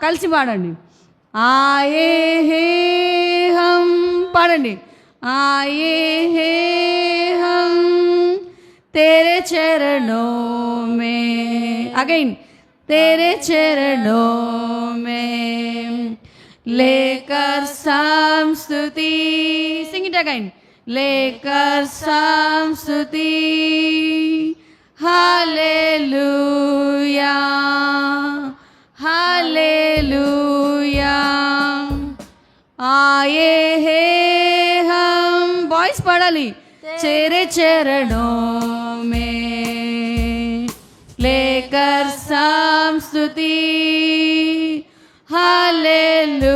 కలిసి పాడండి. ఆయే హే హం పాడండి. ఆయే హే హం तेरे चरणों में, अगेन तेरे चरणों में लेकर स्तुति, सिंग इट अगेन, लेकर स्तुति, हालेलुया हालेलुया। आए हैं हम, वॉइस पढ़ाली, तेरे चरणों में लेकर स्तुति, हालेलुया।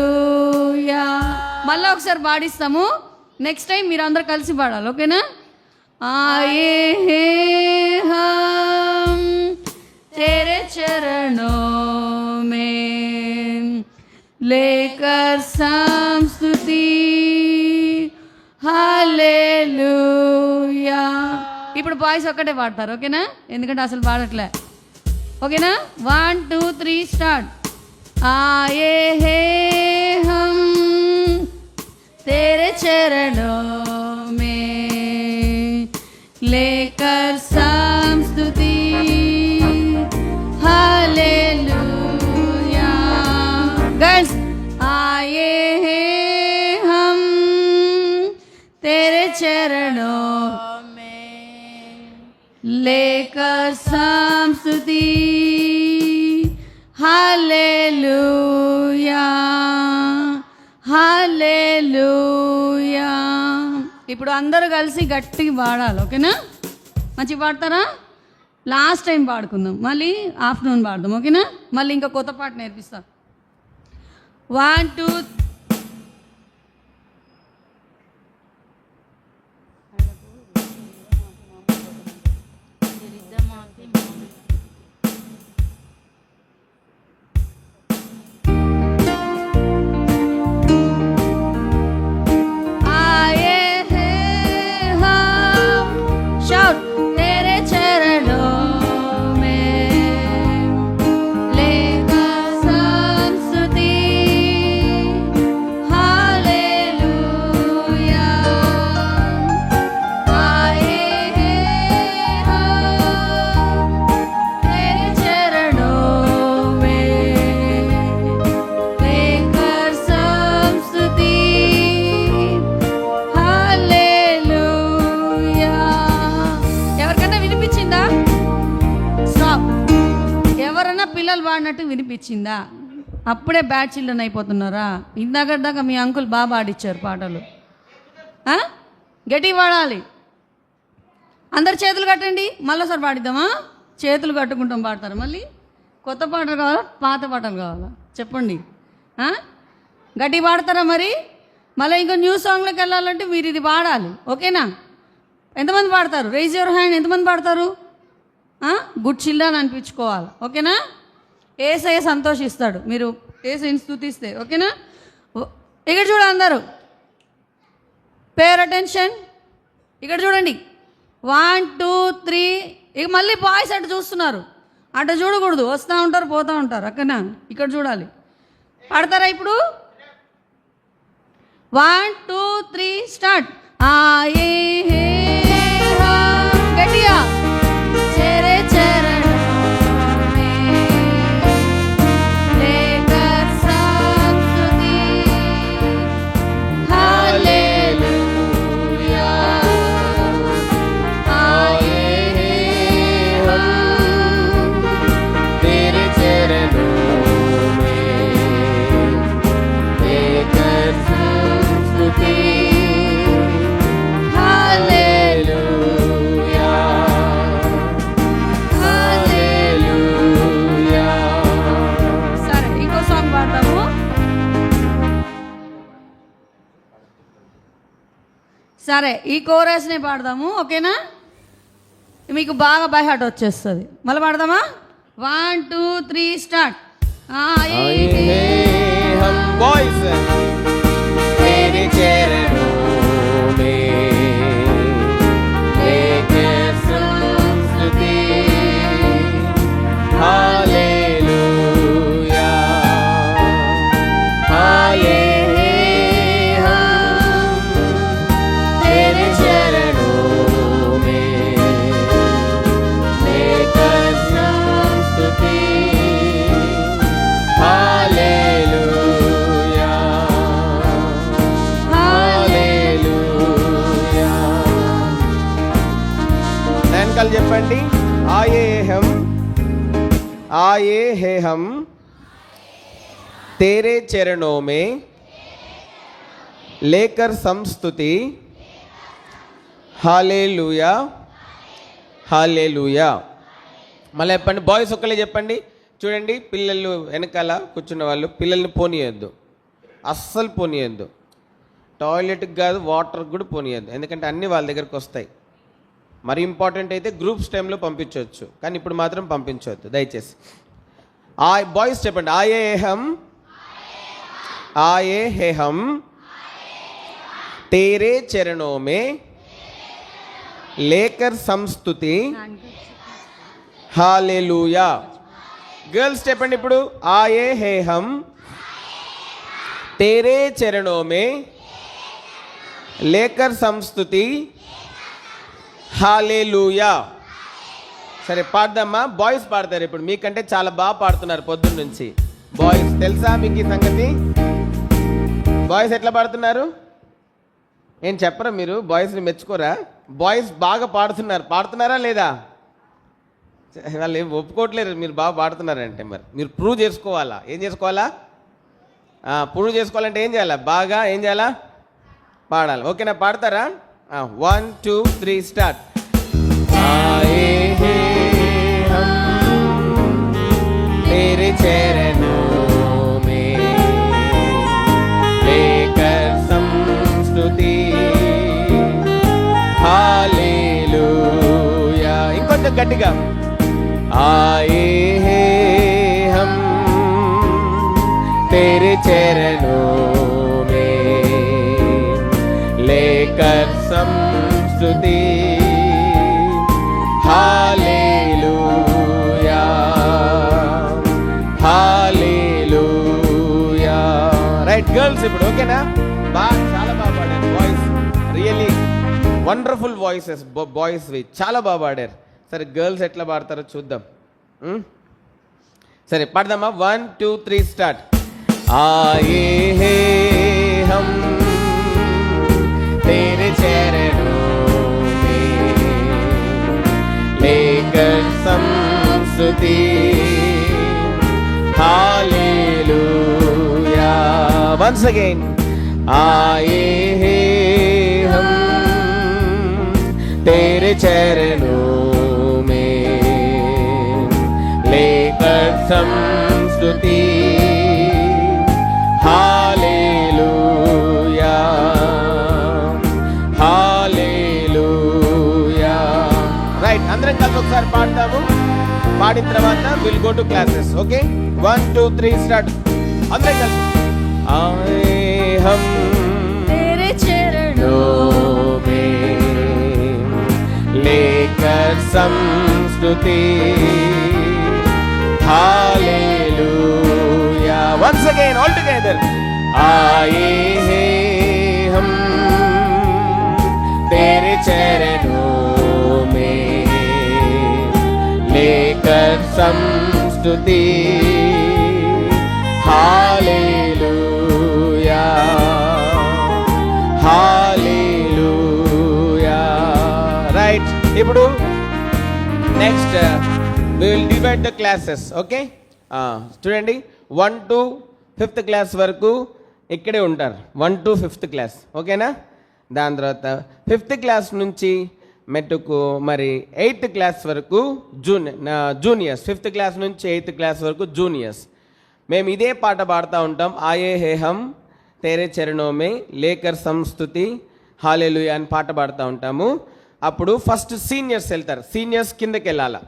మళ్ళీ ఒకసారి పాడిస్తాము. నెక్స్ట్ టైం మీరు అందరు కలిసి పాడాలి, ఓకేనా? ఆయే హే హం तेरे चरणों में लेकर स्तुति, హల్లెలూయా. ఇప్పుడు బాయ్స్ ఒక్కటే పాడతారు, ఓకేనా? ఎందుకంటే అసలు పాడట్లే, ఓకేనా? 1 2 3 స్టార్ట్. ఆయే హే హం तेरे चरणों में लेकर स्तुति, हालेलुया। गर्ल्स, आए हैं हम तेरे चरणों में लेकर स्तुति, हालेलुया हालेलुया। ఇప్పుడు అందరూ కలిసి గట్టిగా పాడాలి, ఓకేనా? మంచిగా పాడతారా? లాస్ట్ టైం పాడుకుందాం, మళ్ళీ ఆఫ్టర్నూన్ పాడదాం, ఓకేనా? మళ్ళీ ఇంకా కొత్త పాట నేర్పిస్తాను. 1 2 పిల్లలు పాడినట్టు వినిపించిందా? అప్పుడే బ్యాడ్ చిల్డ్రన్ అయిపోతున్నారా? ఇందాక మీ అంకుల్ బాగా పాడిచ్చారు పాటలు. గట్టి పాడాలి. అందరు చేతులు కట్టండి. మళ్ళీసారి పాడిద్దామా? చేతులు కట్టుకుంటాం పాడతారు. మళ్ళీ కొత్త పాటలు కావాలా, పాత పాటలు కావాలా? చెప్పండి. గట్టి పాడతారా? మరి మళ్ళీ ఇంకో న్యూ సాంగ్లోకి వెళ్ళాలంటే మీరు ఇది పాడాలి, ఓకేనా? ఎంతమంది పాడతారు? Rise your hand. ఎంతమంది పాడతారు? గుడ్ చిల్డ్రన్ అనిపించుకోవాలి, ఓకేనా? ఏసయ్య సంతోషిస్తాడు మీరు ఏసయ్యని స్తుతిస్తే, ఓకేనా? ఇక్కడ చూడ అందరూ పేర్ అటెన్షన్. ఇక్కడ చూడండి. 1 2 3. ఇక మళ్ళీ బాయ్స్ అటు చూస్తున్నారు, అటు చూడకూడదు. వస్తూ ఉంటారు, పోతూ ఉంటారు, ఓకేనా? ఇక్కడ చూడాలి. పాడతారా ఇప్పుడు? 1 2 3 స్టార్ట్. ఆయే హే గట్టిగా तेरे चरणों में लेकर स्तुति, हालेलुया। आए हम तेरे चरणों में लेकर स्तुति, సరే ఈ కోరస్నే పాడదాము, ఓకేనా? మీకు బాగా బై హార్ట్ వచ్చేస్తుంది. మళ్ళీ పాడదామా? 1 2 3 స్టార్ట్. तेरे चरणों में लेकर स्तुति, వాళ్ళు చెప్పండి. ఆయే హం तेरे चरणों में लेकर संस्तुति हालेलुया हालेलुया. మళ్ళీ చెప్పండి. బాయ్స్ ఒక్కలే చెప్పండి. చూడండి, పిల్లలు వెనకాల కూర్చున్న వాళ్ళు పిల్లల్ని పోనీయద్దు, అస్సలు పోనీయద్దు. టాయిలెట్కి కాదు, వాటర్కి కూడా పోనీయద్దు, ఎందుకంటే అన్నీ వాళ్ళ దగ్గరకు వస్తాయి. మరి ఇంపార్టెంట్ అయితే గ్రూప్స్ టైంలో పంపించవచ్చు, కానీ ఇప్పుడు మాత్రం పంపించవద్దు దయచేసి. బాయ్స్ చెప్పండి. ఆయే హం तेरे चरणों में लेकर संस्तुति हालेलुया. गर्ल्स చెప్పండి ఇప్పుడు. ఆయే హం तेरे चरणों में लेकर संस्तुति हालेलुया. సరే పాడదామా. బాయ్స్ పాడతారు ఇప్పుడు, మీకంటే చాలా బాగా పాడుతున్నారు పొద్దున్న నుంచి. బాయ్స్ తెలుసా మీకు ఈ సంగతి? బాయ్స్ ఎట్లా పాడుతున్నారు ఏం చెప్పరా మీరు? బాయ్స్ని మెచ్చుకోరా? బాయ్స్ బాగా పాడుతున్నారా లేదా? వాళ్ళు ఏం ఒప్పుకోవట్లేరు మీరు బాగా పాడుతున్నారంటే. మరి మీరు ప్రూవ్ చేసుకోవాలా. ఏం చేసుకోవాలా? ప్రూవ్ చేసుకోవాలంటే ఏం చేయాలా? బాగా ఏం చేయాలా? పాడాలి. ఓకేనా? పాడతారా? 1 2 3 స్టార్ట్. तेरे चरणों में लेकर संस्तुति हालेलुया. ఇంకొంచెం గట్టిగా. आए हैं हम तेरे चरणों में लेकर संस्तुति हालेलुया हालेलुया. రైట్ గర్ల్స్ ఇప్పుడు ఓకేనా? చాలా బాగా పాడారు బాయ్స్. రియల్లీ వండర్ఫుల్ వాయిసెస్ బాయ్స్వి, చాలా బాగా పాడారు. సరే గర్ల్స్ ఎట్లా పాడతారో చూద్దాం. సరే పాడదామా? 1 2 3 స్టార్ట్. ఆయే హం तेरे चरणों में लेकर संस्तुति हालेलुया. Once again. आए हम तेरे चरणों में लेकर संस्तुति हालेलुया हालेलुया. రైట్, అందరం కలిసి ఒకసారి పాడతాము. పాడిన తర్వాత will go to classes. Okay, 1 2 3 start. అందరం కలిసి. आए हम तेरे चरणों में लेकर संस्तुति hallelujah. Once again, all together. आए हैं हम तेरे चरणों में लेकर संस्तुति हालेलुया हालेलुया. రైట్, ఇప్పుడు next we will divide the classes. Okay, చూడండి 1 to 5th క్లాస్ వరకు ఇక్కడే ఉంటారు. 1 to 5th క్లాస్ ఓకేనా? దాని తర్వాత 5th క్లాస్ నుంచి మెట్టుకు మరి 8th క్లాస్ వరకు జూనియర్స్. 5th క్లాస్ నుంచి 8th క్లాస్ వరకు జూనియర్స్. మేము ఇదే పాట పాడుతూ ఉంటాం. ఆయే హే హం తేరే చరణోं में లేకర్ సంస్తుతి హాలేలుయా అని పాట పాడుతూ ఉంటాము. అప్పుడు ఫస్ట్ సీనియర్స్ వెళ్తారు. సీనియర్స్ కిందకి వెళ్ళాలా.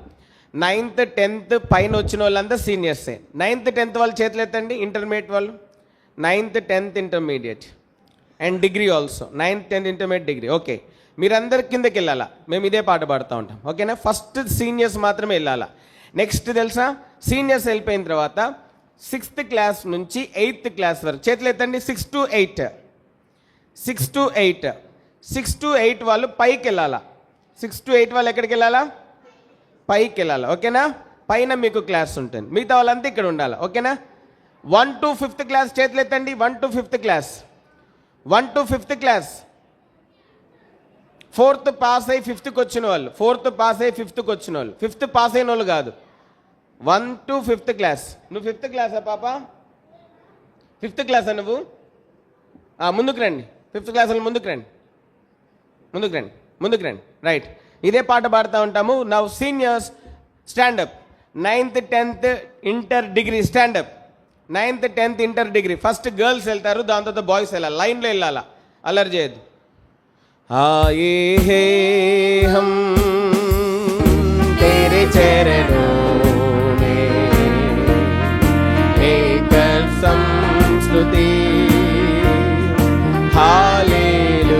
9th 10th పైన వచ్చిన వాళ్ళంతా సీనియర్సే. 9th 10th వాళ్ళు చేతులు ఎత్తండి. ఇంటర్మీడియట్ వాళ్ళు 9th 10th intermediate and degree also. 9th 10th intermediate degree. Okay, మీరందరు కిందకి వెళ్ళాలా. మేము ఇదే పాట పాడుతూ ఉంటాం. ఓకేనా? ఫస్ట్ సీనియర్స్ మాత్రమే వెళ్ళాలా. నెక్స్ట్ తెలుసా, సీనియర్స్ వెళ్ళిపోయిన తర్వాత 6th క్లాస్ నుంచి 8th క్లాస్ వరకు చేతులు ఎత్తండి. 6 to 8 6 to 8 6 to 8 వాళ్ళు పైకి వెళ్ళాలా. 6 to 8 వాళ్ళు ఎక్కడికి వెళ్ళాలా? పైకి వెళ్ళాలి. ఓకేనా? పైన మీకు క్లాస్ ఉంటుంది. మిగతా వాళ్ళంతా ఇక్కడ ఉండాలి. ఓకేనా? 1 to 5th క్లాస్ చేతులు ఎత్తండి. 1 to 5th class 1 to 5th class 4th pass అయ్యి 5th వచ్చిన వాళ్ళు, 4th పాస్ అయ్యి 5th వచ్చిన వాళ్ళు, 5th పాస్ అయిన వాళ్ళు కాదు, 1 to 5th క్లాస్. నువ్వు 5th క్లాసా పాప? 5th క్లాసా నువ్వు? ముందుకు రండి, 5th క్లాస్ వాళ్ళు ముందుకు రండి, ముందుకు రండి. రైట్, ఇదే పాట పాడుతూ ఉంటాము. Now seniors stand up. 9th 10th inter degree stand up. 9th 10th inter degree. First girls వెళ్తారు, దాని తర్వాత బాయ్స్ వెళ్ళాలి, లైన్లో వెళ్ళాలా, అల్లరి చేయొద్దు. ఆయే హే హమ్ तेरे चरणों में लेकर संस्तुति हालेलुया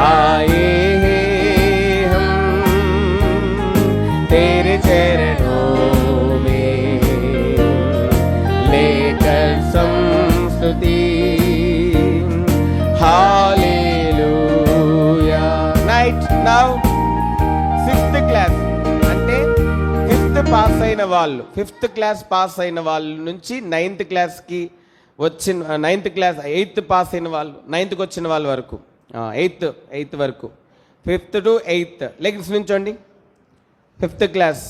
आए हैं हम तेरे चरणों में लेकर संस्तुति hallelujah. Right now 6th class అంటే 5th పాస్ అయిన వాళ్ళు, 5th క్లాస్ పాస్ అయిన వాళ్ళ నుంచి 9th క్లాస్కి వచ్చిన 9th క్లాస్ 8th పాస్ అయిన వాళ్ళు, 9thకి వచ్చిన వాళ్ళ వరకు, 8th వరకు, 5th to 8th లెగ్స్ నుంచోండి. 5th క్లాస్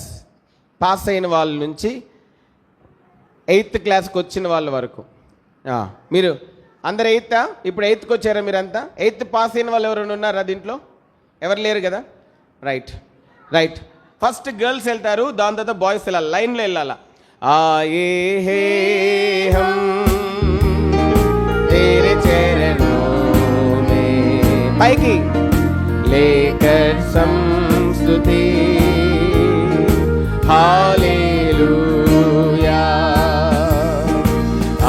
పాస్ అయిన వాళ్ళ నుంచి 8th క్లాస్కి వచ్చిన వాళ్ళ వరకు. మీరు అందరు 8th? ఇప్పుడు 8thకి వచ్చారా మీరంతా? 8th పాస్ అయిన వాళ్ళు ఎవరైనా ఉన్నారా దీంట్లో? ఎవరు లేరు కదా. రైట్. ఫస్ట్ గర్ల్స్ వెళ్తారు, దాని తర్వాత బాయ్స్ వెళ్ళాలి, లైన్లో వెళ్ళాలా. ఆయే హే హమ్ तेरे चरणों में పైకి लेकर संस्तुति हालेलुया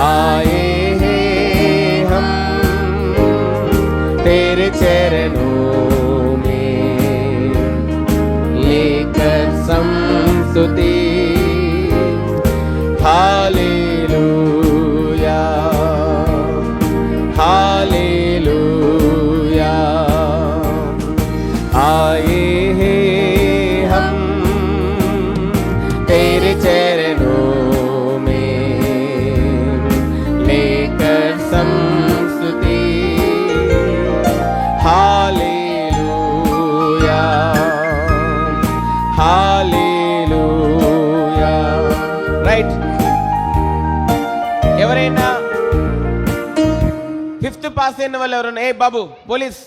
आए हैं हम तेरे चरणों में लेकर संस्तुति हालेलुया हालेलुया आए हैं हम तेरे चरणों में लेकर संस्तुति हालेलुया हालेलुया. రైట్, ఎవరైనా 5th పాస్ అయిన వాళ్ళు ఎవరైనా, ఏ బాబు పోలీస్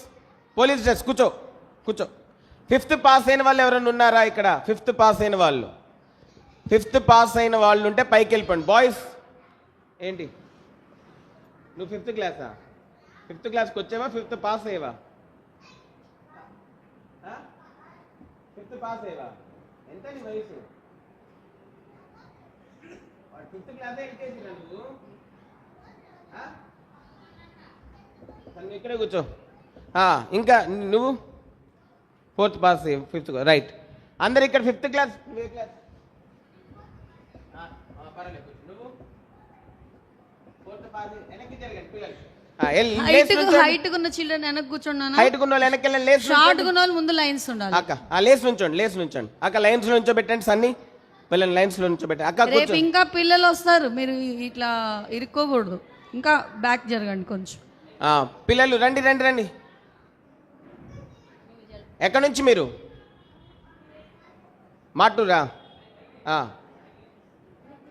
డ్రెస్, కూర్చో. 5th పాస్ అయిన వాళ్ళు ఎవరైనా ఉన్నారా ఇక్కడ? 5th పాస్ అయిన వాళ్ళు, 5th పాస్ అయిన వాళ్ళు ఉంటే పైకి వెళ్ళిపోండి. బాయ్స్ ఏంటి, నువ్వు 5th క్లాసా? 5th క్లాస్కి వచ్చావా? 5th pass అయ్యేవా? 5th pass అయ్యేవా? ఎంత నీ వయసు? 5th క్లాసే ఎల్కేజీ నువ్వు? నువ్వు ఇక్కడే కూర్చో. ఇంకా నువ్వు 4th పాస్, 5th. రైట్, అందరు ఇక్కడ 5th క్లాస్. పర్వాలేదు, నువ్వు 4th పాస్. వెనక్కి జరగండి పిల్లలు. హైట్ ఉన్న చిల్డ్రన్ వెనక్కి కూర్చోండి. హైట్ ఉన్న వాళ్ళు వెనక్కి వెళ్ళండి. షార్ట్ ఉన్న వాళ్ళు ముందు లైన్స్ ఉండాలి. అక్క లేస్ నుంచోండి. అక్క లైన్స్ లో నుంచోబెట్టండి. సన్నీ వీళ్ళని లైన్స్ లో నుంచోబెట్టండి. అక్క రేపు ఇంకా పిల్లలు వస్తారు, మీరు ఇట్లా ఇరుక్కోకూడదు. ఇంకా బ్యాక్ జరగండి కొంచెం. పిల్లలు రండి. ఎక్కడి నుంచి మీరు? మాటూరా?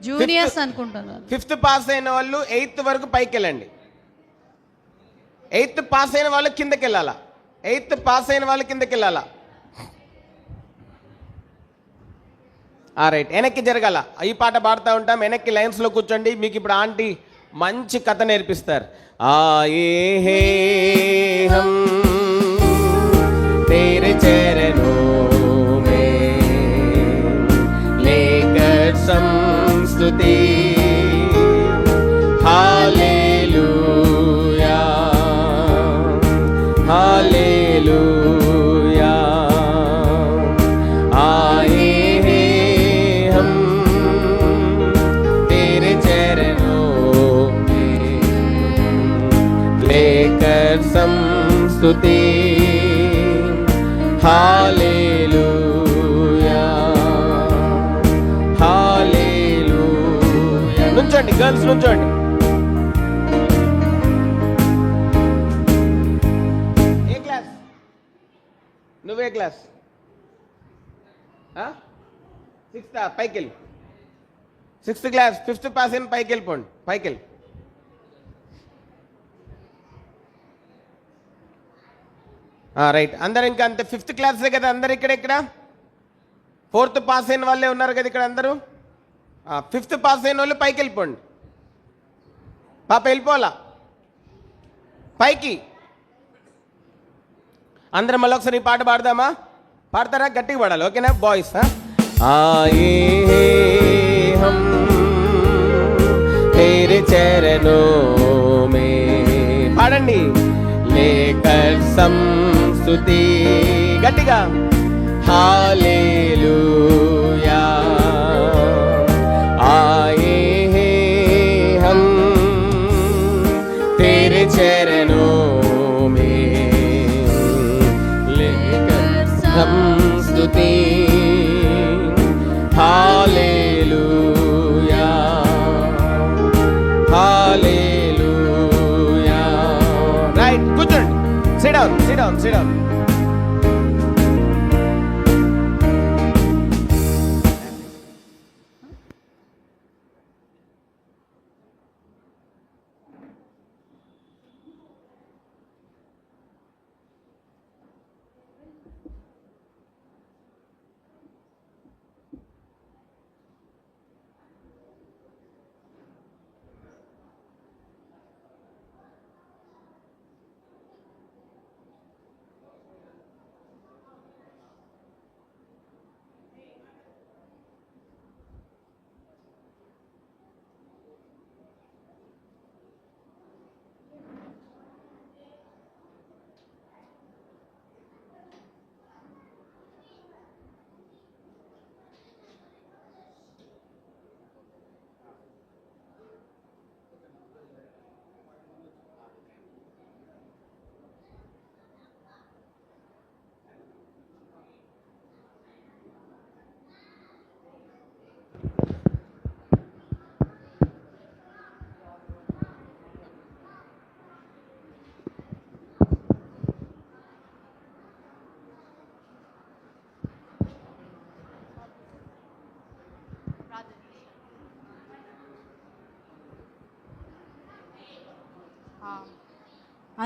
జూనియర్స్ అనుకుంటున్నారు. 5th పాస్ అయిన వాళ్ళు 8th వరకు పైకి వెళ్ళండి. 8th పాస్ అయిన వాళ్ళు కిందకి వెళ్ళాలా. 8th పాస్ అయిన వాళ్ళు కిందకి వెళ్ళాలా. రైట్, వెనక్కి జరగాల. ఈ పాట పాడుతూ ఉంటాం, వెనక్కి లైన్స్లో కూర్చోండి. మీకు ఇప్పుడు ఆంటీ మంచి కథ నేర్పిస్తారు. ఆయే హే హమ్ तेरे चरणों में लेकर संस्तुति हालेलुया हालेलुया आए हैं हम तेरे चरणों में लेकर संस्तुति हालेलुया हालेलुया. నుంచోండి గర్ల్స్, నుంచోండి. ఏ క్లాస్? 6th పైకి వెళ్ళి 6th క్లాస్ 5th పాస్ అయిన పైకి వెళ్ళిపోండి, పైకి వెళ్ళి. రైట్, అందరు ఇంకా అంతే 5th క్లాసే కదా అందరు ఇక్కడ 4th పాస్ అయిన వాళ్ళే ఉన్నారు కదా ఇక్కడ అందరూ. 5th పాస్ అయిన వాళ్ళు పైకి వెళ్ళిపోండి. పాప వెళ్ళిపోవాలా పైకి. అందరం మళ్ళీ ఒకసారి ఈ పాట పాడదామా? పాడతారా? గట్టిగా పాడాలి, ఓకేనా బాయ్స్? ఆయే హమ్ तेरे चरणों में పాడండి. లేకర్ సంస్తుతి గట్టిగా हालेलुया आए हैं हम तेरे चरणों में लेकर हम स्तुति हालेलुया हालेलुया. రైట్, కూర్చోండి. SIT down, SIT down, SIT down.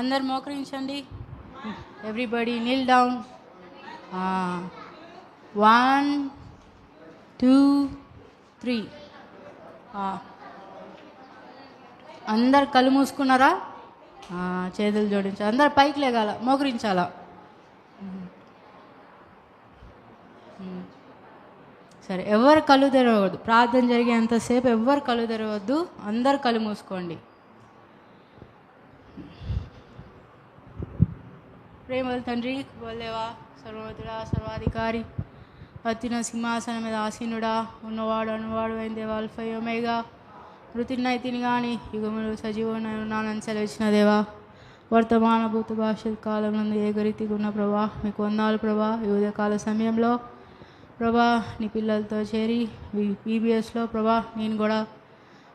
అందరు మోకరించండి. Everybody Neel down. 1 2 3. అందరు కళ్ళు మూసుకున్నారా? చేతులు జోడించాలి. అందరు పైకి లేగాల, మోకరించాలా. సరే, ఎవరు కళ్ళు తెరవద్దు. ప్రార్థన జరిగేంతసేపు ఎవరు కళ్ళు తెరవద్దు. అందరు కళ్ళు మూసుకోండి. ప్రేమల తండ్రి, బోలేవా, సర్వోతుడా, సర్వాధికారి, అత్యున్న సింహాసనం మీద ఆసీనుడా, ఉన్నవాడు అనువాడు అయిన దేవా, అల్ఫా ఒమేగా, మృతినైతిని కానీ యుగములు సజీవనాన్ని సెలవిచ్చిన దేవా, వర్తమాన భూత భవిష్యత్ కాలంలో ఏకరీతిగా ఉన్న ప్రభా, మీకు వందాలు ప్రభా. ఈ ఉదయకాల సమయంలో ప్రభా నీ పిల్లలతో చేరి బీబీఎస్లో ప్రభా నేను కూడా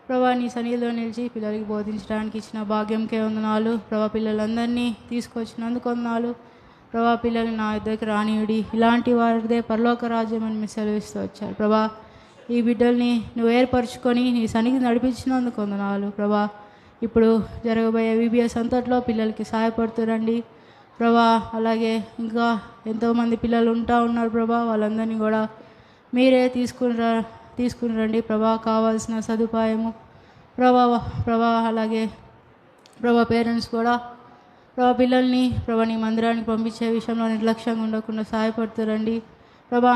ప్రభా నీ సన్నిధిలో నిలిచి పిల్లలకి బోధించడానికి ఇచ్చిన భాగ్యంకే వందనాలు ప్రభా. పిల్లలందరినీ తీసుకొచ్చినందుకు వందనాలు ప్రభా. పిల్లల్ని నా దగ్గరికి రానియుడి, ఇలాంటి వారిదే పరలోక రాజ్యం అని మీరు సెలవిస్తూ వచ్చారు ప్రభా. ఈ బిడ్డల్ని నువ్వు ఏర్పరచుకొని నీ సన్నిధి నడిపించినందుకు వందనాలు ప్రభా. ఇప్పుడు జరగబోయే బీబీఎస్ అంతట్లో పిల్లలకి సహాయపడుతురండి ప్రభా. అలాగే ఇంకా ఎంతోమంది పిల్లలు ఉన్నారు ప్రభా. వాళ్ళందరినీ కూడా మీరే తీసుకుని రండి ప్రభా. కావాల్సిన సదుపాయము ప్రభా. అలాగే ప్రభా పేరెంట్స్ కూడా ప్రభా పిల్లల్ని ప్రభా నీ మందిరానికి పంపించే విషయంలో నిర్లక్ష్యంగా ఉండకుండా సహాయపడుతురండి ప్రభా.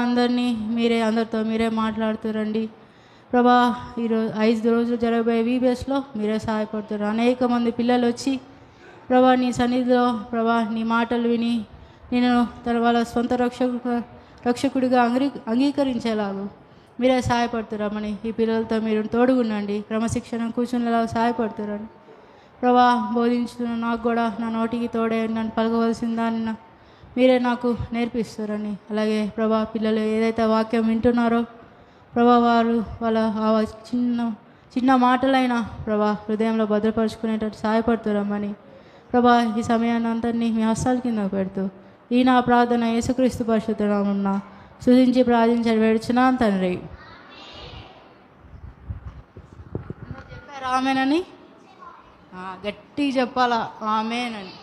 అందరితో మీరే మాట్లాడుతురండి ప్రభా. ఈరోజు 5 రోజులు జరగబోయే బీబీఎస్లో మీరే సహాయపడుతున్నారు. అనేక మంది పిల్లలు వచ్చి ప్రభా నీ సన్నిధిలో ప్రభా నీ మాటలు విని నేను వాళ్ళ సొంత రక్షకుడిగా అంగీకరించేలాగా మీరే సహాయపడుతురామని ఈ పిల్లలతో మీరు తోడుగుండండి. క్రమశిక్షణ కూర్చునేలా సహాయపడుతురండి ప్రభా. బోధించుతున్న నాకు కూడా నా నోటికి తోడే నన్ను పలకవలసిన దాన్ని మీరే నాకు నేర్పిస్తారని. అలాగే ప్రభా పిల్లలు ఏదైతే వాక్యం వింటున్నారో ప్రభా వారు వాళ్ళ చిన్న మాటలైనా ప్రభా హృదయంలో భద్రపరుచుకునేటట్టు సహాయపడుతురమ్మని ప్రభా. ఈ సమయాన్ని అంతరినీ మీ హస్తాల కింద పెడుతూ ఈ నా ప్రార్థన యేసుక్రీస్తు పరిశుద్ధ నామమున స్తుతించి ప్రార్థించి వేడుచున్నాను తండ్రి. చెప్పారు ఆమెనని, గట్టిగా చెప్పాలా ఆమెనని.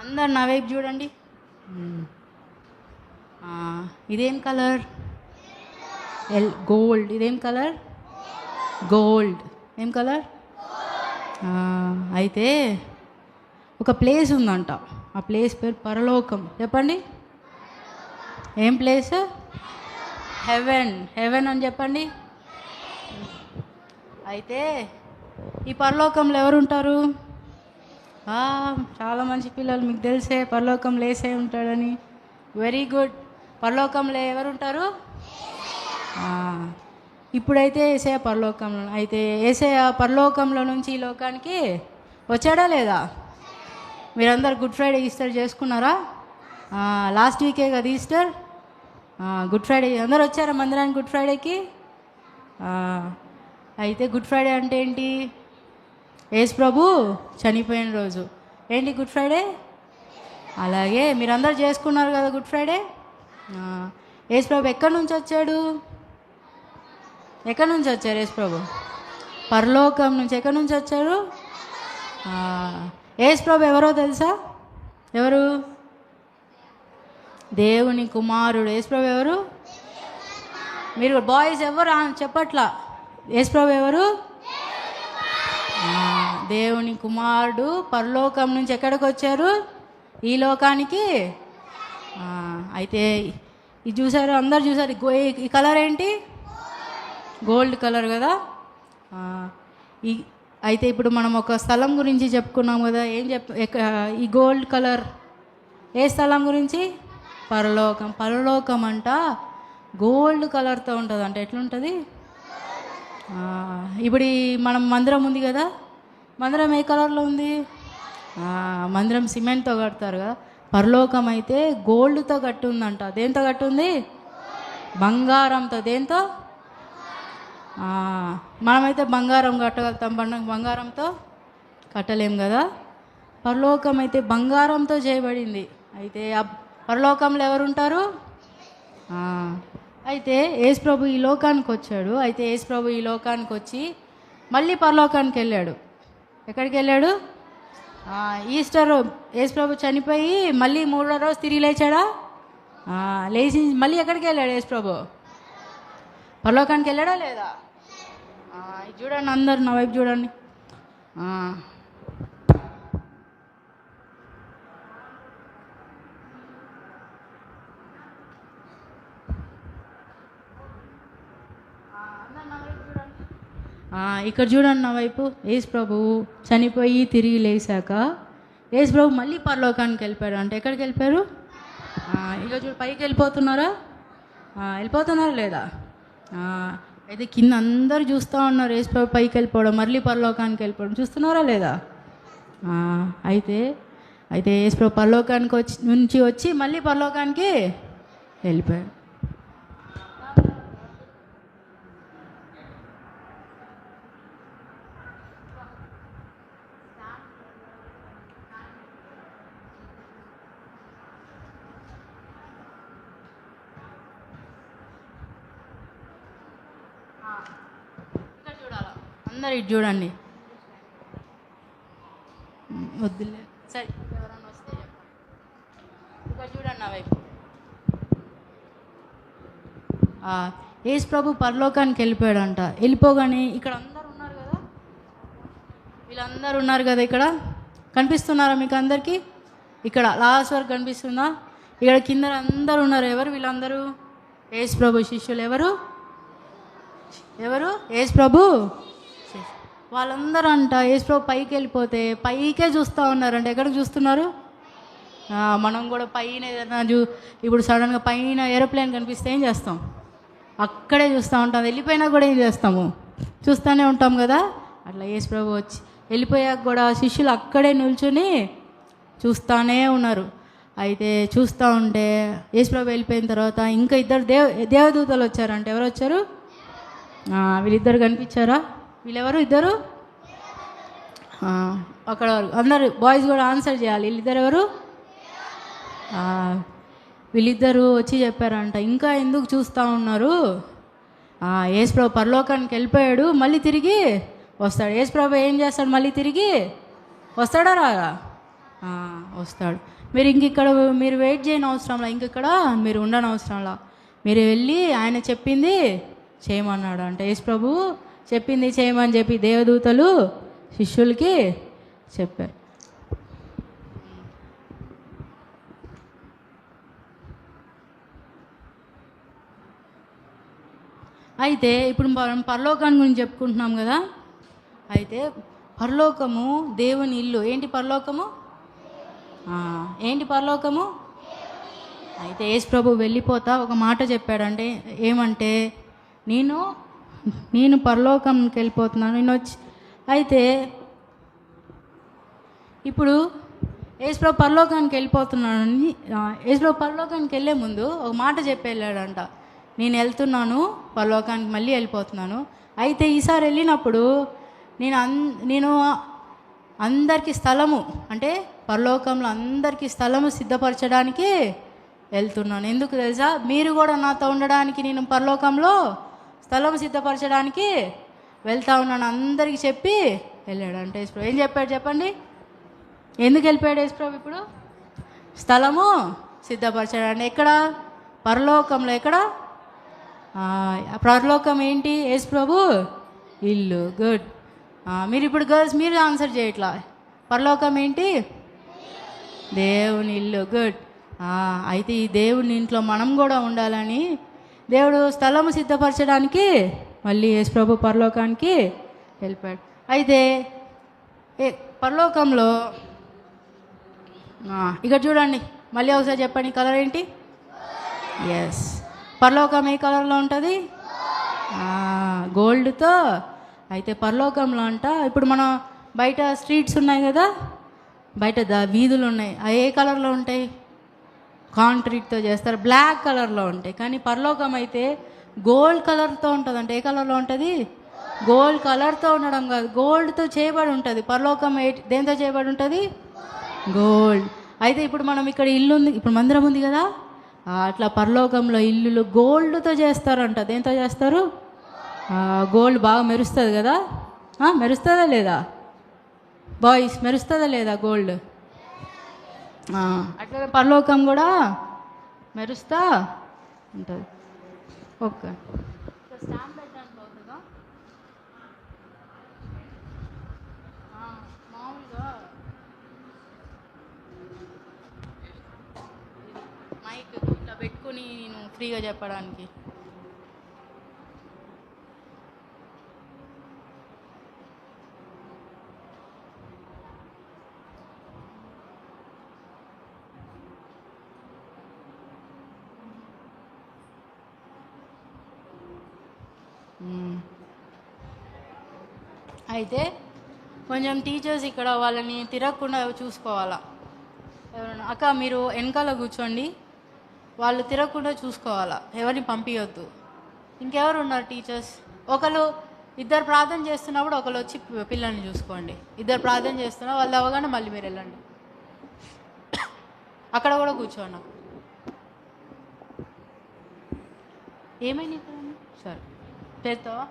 అందరు నా వైపు చూడండి. ఇదేం కలర్? గోల్డ్. ఇదేం కలర్? గోల్డ్. ఏం కలర్? అయితే ఒక ప్లేస్ ఉందంట, ఆ ప్లేస్ పేరు పరలోకం. చెప్పండి, ఏం ప్లేస్? హెవెన్. హెవెన్ అని చెప్పండి. అయితే ఈ పరలోకంలో ఎవరు ఉంటారు? చాలా మంచి పిల్లలు, మీకు తెలిసే పరలోకంలో ఏసే ఉంటాడని. Very good. పరలోకంలో ఎవరు ఉంటారు? ఇప్పుడైతే ఏసే పరలోకంలో. అయితే ఏసే పరలోకంలో నుంచి ఈ లోకానికి వచ్చాడా లేదా? మీరందరు గుడ్ ఫ్రైడే ఈస్టర్ చేసుకున్నారా? లాస్ట్ వీకే కదా ఈస్టర్. గుడ్ ఫ్రైడే అందరు వచ్చారా మందిరానికి గుడ్ ఫ్రైడేకి? అయితే గుడ్ ఫ్రైడే అంటే ఏంటి? యేసు ప్రభు చనిపోయిన రోజు. ఏంటి గుడ్ ఫ్రైడే? అలాగే మీరందరూ చేసుకున్నారు కదా గుడ్ ఫ్రైడే. యేసు ప్రభు ఎక్కడి నుంచి వచ్చాడు? ఎక్కడి నుంచి వచ్చారు యేసు ప్రభు? పరలోకం నుంచి. ఎక్కడి నుంచి వచ్చారు? యేసు ప్రభు ఎవరో తెలుసా? ఎవరు? దేవుని కుమారుడు. యేసు ప్రభు ఎవరు? మీరు బాయ్స్ ఎవరు చెప్పట్లా? యేసు ప్రభు ఎవరు? దేవుని కుమారుడు. పరలోకం నుంచి ఎక్కడికి వచ్చారు? ఈ లోకానికి. అయితే ఇది చూసారు, అందరు చూసారు. ఈ కలర్ ఏంటి? గోల్డ్ కలర్ కదా. అయితే ఇప్పుడు మనం ఒక స్థలం గురించి చెప్పుకున్నాం కదా. ఈ గోల్డ్ కలర్ ఏ స్థలం గురించి? పరలోకం. పరలోకం అంట గోల్డ్ కలర్తో ఉంటుంది. అంటే ఎట్లుంటుంది? ఇప్పుడు మనం మందిరం ఉంది కదా, మందిరం ఏ కలర్లో ఉంది? మందిరం సిమెంట్తో కడతారు కదా. పరలోకం అయితే గోల్డ్తో కట్టి ఉందంట. దేంతో కట్టి ఉంది? బంగారంతో. దేంతో? మనమైతే బంగారం కట్టగలుగుతాం, బంగారంతో కట్టలేం కదా. పరలోకం అయితే బంగారంతో చేయబడింది. అయితే ఆ పరలోకంలో ఎవరు ఉంటారు? అయితే యేసు ప్రభు ఈ లోకానికి వచ్చాడు. అయితే యేసు ప్రభు ఈ లోకానికి వచ్చి మళ్ళీ పరలోకానికి వెళ్ళాడు. ఎక్కడికి వెళ్ళాడు? ఈస్టర్ యేసు ప్రభు చనిపోయి మళ్ళీ 3వ రోజు తిరిగి లేచాడా? లేచి మళ్ళీ ఎక్కడికి వెళ్ళాడు యేసు ప్రభు? పరలోకానికి వెళ్ళాడా లేదా? ఇది చూడండి, అందరు నా వైపు చూడండి. ఇక్కడ చూడండి నా వైపు. యేసు ప్రభు చనిపోయి తిరిగి లేచాక యేసు ప్రభు మళ్ళీ పరలోకానికి వెళ్ళిపోయాడు. అంటే ఎక్కడికి వెళ్ళిపోయారు? ఇక చూడు, పైకి వెళ్ళిపోతున్నారా? వెళ్ళిపోతున్నారా లేదా? అయితే కింద అందరు చూస్తూ ఉన్నారు యేసు ప్రభు పైకి వెళ్ళిపోవడం, మళ్ళీ పరలోకానికి వెళ్ళిపోవడం. చూస్తున్నారా లేదా? అయితే యేసు ప్రభు పరలోకానికి నుంచి వచ్చి మళ్ళీ పరలోకానికి వెళ్ళిపోయాడు. ఇక్కడ చూడాలా, అందరు ఇటు చూడండి. వద్దులే, సరే ఎవరన్నా వస్తే ఇక్కడ చూడండి నా వైపు. యేసు ప్రభు పరలోకానికి వెళ్ళిపోయాడంట. వెళ్ళిపోగానే ఇక్కడ అందరు ఉన్నారు కదా, వీళ్ళందరూ ఉన్నారు కదా, ఇక్కడ కనిపిస్తున్నారా మీకు అందరికీ? ఇక్కడ లాస్ట్ వరకు కనిపిస్తుందా? ఇక్కడ కింద అందరు ఉన్నారు. ఎవరు వీళ్ళందరూ? యేసు ప్రభు శిష్యులు. ఎవరు? యేసు ప్రభు వాళ్ళందరూ అంట. యేసు ప్రభు పైకి వెళ్ళిపోతే పైకే చూస్తూ ఉన్నారంట. ఎక్కడికి చూస్తున్నారు? మనం కూడా పైన ఏదైనా ఇప్పుడు సడన్గా పైన ఏరోప్లేన్ కనిపిస్తే ఏం చేస్తాం? అక్కడే చూస్తూ ఉంటాం. వెళ్ళిపోయినా కూడా ఏం చేస్తాము? చూస్తూనే ఉంటాం కదా. అట్లా యేసు ప్రభు వచ్చి వెళ్ళిపోయాక కూడా శిష్యులు అక్కడే నిల్చుని చూస్తూనే ఉన్నారు. అయితే చూస్తూ ఉంటే యేసు ప్రభు వెళ్ళిపోయిన తర్వాత ఇంకా ఇద్దరు దేవదూతలు వచ్చారంట. ఎవరు వచ్చారు? వీళ్ళిద్దరు కనిపించారా? వీళ్ళెవరు? ఇద్దరు. అక్కడ అందరు బాయ్స్ కూడా ఆన్సర్ చేయాలి. వీళ్ళిద్దరు ఎవరు? వీళ్ళిద్దరూ వచ్చి చెప్పారంట, ఇంకా ఎందుకు చూస్తూ ఉన్నారు? యేసు ప్రభు పరలోకానికి వెళ్ళిపోయాడు, మళ్ళీ తిరిగి వస్తాడు. యేసు ప్రభు ఏం చేస్తాడు? మళ్ళీ తిరిగి వస్తాడా? రాగా వస్తాడు. మీరు ఇక్కడ మీరు వెయిట్ చేయని అవసరంలా, ఇక్కడ మీరు ఉండని అవసరంలా, మీరు వెళ్ళి ఆయన చెప్పింది చేయమన్నాడు అంటే. యేసు ప్రభు చెప్పింది చేయమని చెప్పి దేవదూతలు శిష్యులకి చెప్పారు. అయితే ఇప్పుడు మనం పరలోకాన్ని గురించి చెప్పుకుంటున్నాం కదా. అయితే పరలోకము దేవుని ఇల్లు. ఏంటి పరలోకము? ఏంటి పరలోకము? అయితే యేసు ప్రభు వెళ్ళిపోతా ఒక మాట చెప్పాడంటే, ఏమంటే నేను పరలోకంకి వెళ్ళిపోతున్నాను, నేను వచ్చి. అయితే ఇప్పుడు యేసు ప్రభు పరలోకానికి వెళ్ళిపోతున్నానని, యేసు ప్రభు పరలోకానికి వెళ్ళే ముందు ఒక మాట చెప్పి వెళ్ళాడంట, నేను పరలోకానికి మళ్ళీ వెళ్ళిపోతున్నాను. అయితే ఈసారి వెళ్ళినప్పుడు నేను అందరికీ స్థలము, అంటే పరలోకంలో అందరికీ స్థలము సిద్ధపరచడానికి వెళ్తున్నాను. ఎందుకు తెలుసా? మీరు కూడా నాతో ఉండడానికి నేను పరలోకంలో స్థలం సిద్ధపరచడానికి వెళ్తా ఉన్నాను అందరికీ చెప్పి వెళ్ళాడంటే యేసు ప్రభు. ఏం చెప్పాడు చెప్పండి? ఎందుకు వెళ్ళిపోయాడు యేసు ప్రభు? ఇప్పుడు స్థలము సిద్ధపరచడానికి. ఎక్కడ? పరలోకంలో. ఎక్కడ? పరలోకం ఏంటి? యేసు ప్రభు ఇల్లు. గుడ్. మీరు ఇప్పుడు గర్ల్స్ మీరు ఆన్సర్ చేయట్లా. పరలోకం ఏంటి? దేవుని ఇల్లు. గుడ్. అయితే ఈ దేవుని ఇంట్లో మనం కూడా ఉండాలని దేవుడు స్థలము సిద్ధపరచడానికి మళ్ళీ యేసు ప్రభు పరలోకానికి వెళ్ళిపోయాడు. అయితే పరలోకంలో ఇక్కడ చూడండి, మళ్ళీ ఒకసారి చెప్పండి, కలర్ ఏంటి? ఎస్. పరలోకం ఏ కలర్లో ఉంటుంది? గోల్డ్తో. అయితే పరలోకంలో అంట, ఇప్పుడు మన బయట స్ట్రీట్స్ ఉన్నాయి కదా, బయట వీధులు ఉన్నాయి, అవి ఏ కలర్లో ఉంటాయి? కాంక్రీట్తో చేస్తారు, బ్లాక్ కలర్లో ఉంటాయి. కానీ పరలోకం అయితే గోల్డ్ కలర్తో ఉంటుంది. అంటే ఏ కలర్లో ఉంటుంది? గోల్డ్ కలర్తో ఉండడం కాదు, గోల్డ్తో చేయబడి ఉంటుంది. పరలోకం దేంతో చేయబడి ఉంటుంది? గోల్డ్. అయితే ఇప్పుడు మనం ఇక్కడ ఇల్లు ఉంది, ఇప్పుడు మందిరం ఉంది కదా, అట్లా పరలోకంలో ఇల్లులు గోల్డ్తో చేస్తారంట. దేంతో చేస్తారు? గోల్డ్ బాగా మెరుస్తుంది కదా. మెరుస్తుందా లేదా బాయ్స్? మెరుస్తుందా లేదా గోల్డ్? అట్లా పరలోకం కూడా మెరుస్తా ఉంటుంది. ఓకే, స్టాంప్ పెట్టడానికి అవుతుందా? మామూలుగా మైక్ ఇట్లా పెట్టుకొని నేను ఫ్రీగా చెప్పడానికి. అయితే కొంచెం టీచర్స్ ఇక్కడ వాళ్ళని తిరగకుండా చూసుకోవాలా. ఎవరైనా అక్క మీరు వెనకాల కూర్చోండి, వాళ్ళు తిరగకుండా చూసుకోవాలా, ఎవరిని పంపించొద్దు. ఇంకెవరు ఉన్నారు టీచర్స్? ఇద్దరు ప్రార్థన చేస్తున్నప్పుడు ఒకరు వచ్చి పిల్లల్ని చూసుకోండి. ఇద్దరు ప్రార్థన చేస్తున్నా వాళ్ళు అవగానే మళ్ళీ మీరు వెళ్ళండి. అక్కడ కూడా కూర్చోండి. ఏమైంది ఇక్కడ? సరే చేస్తావా?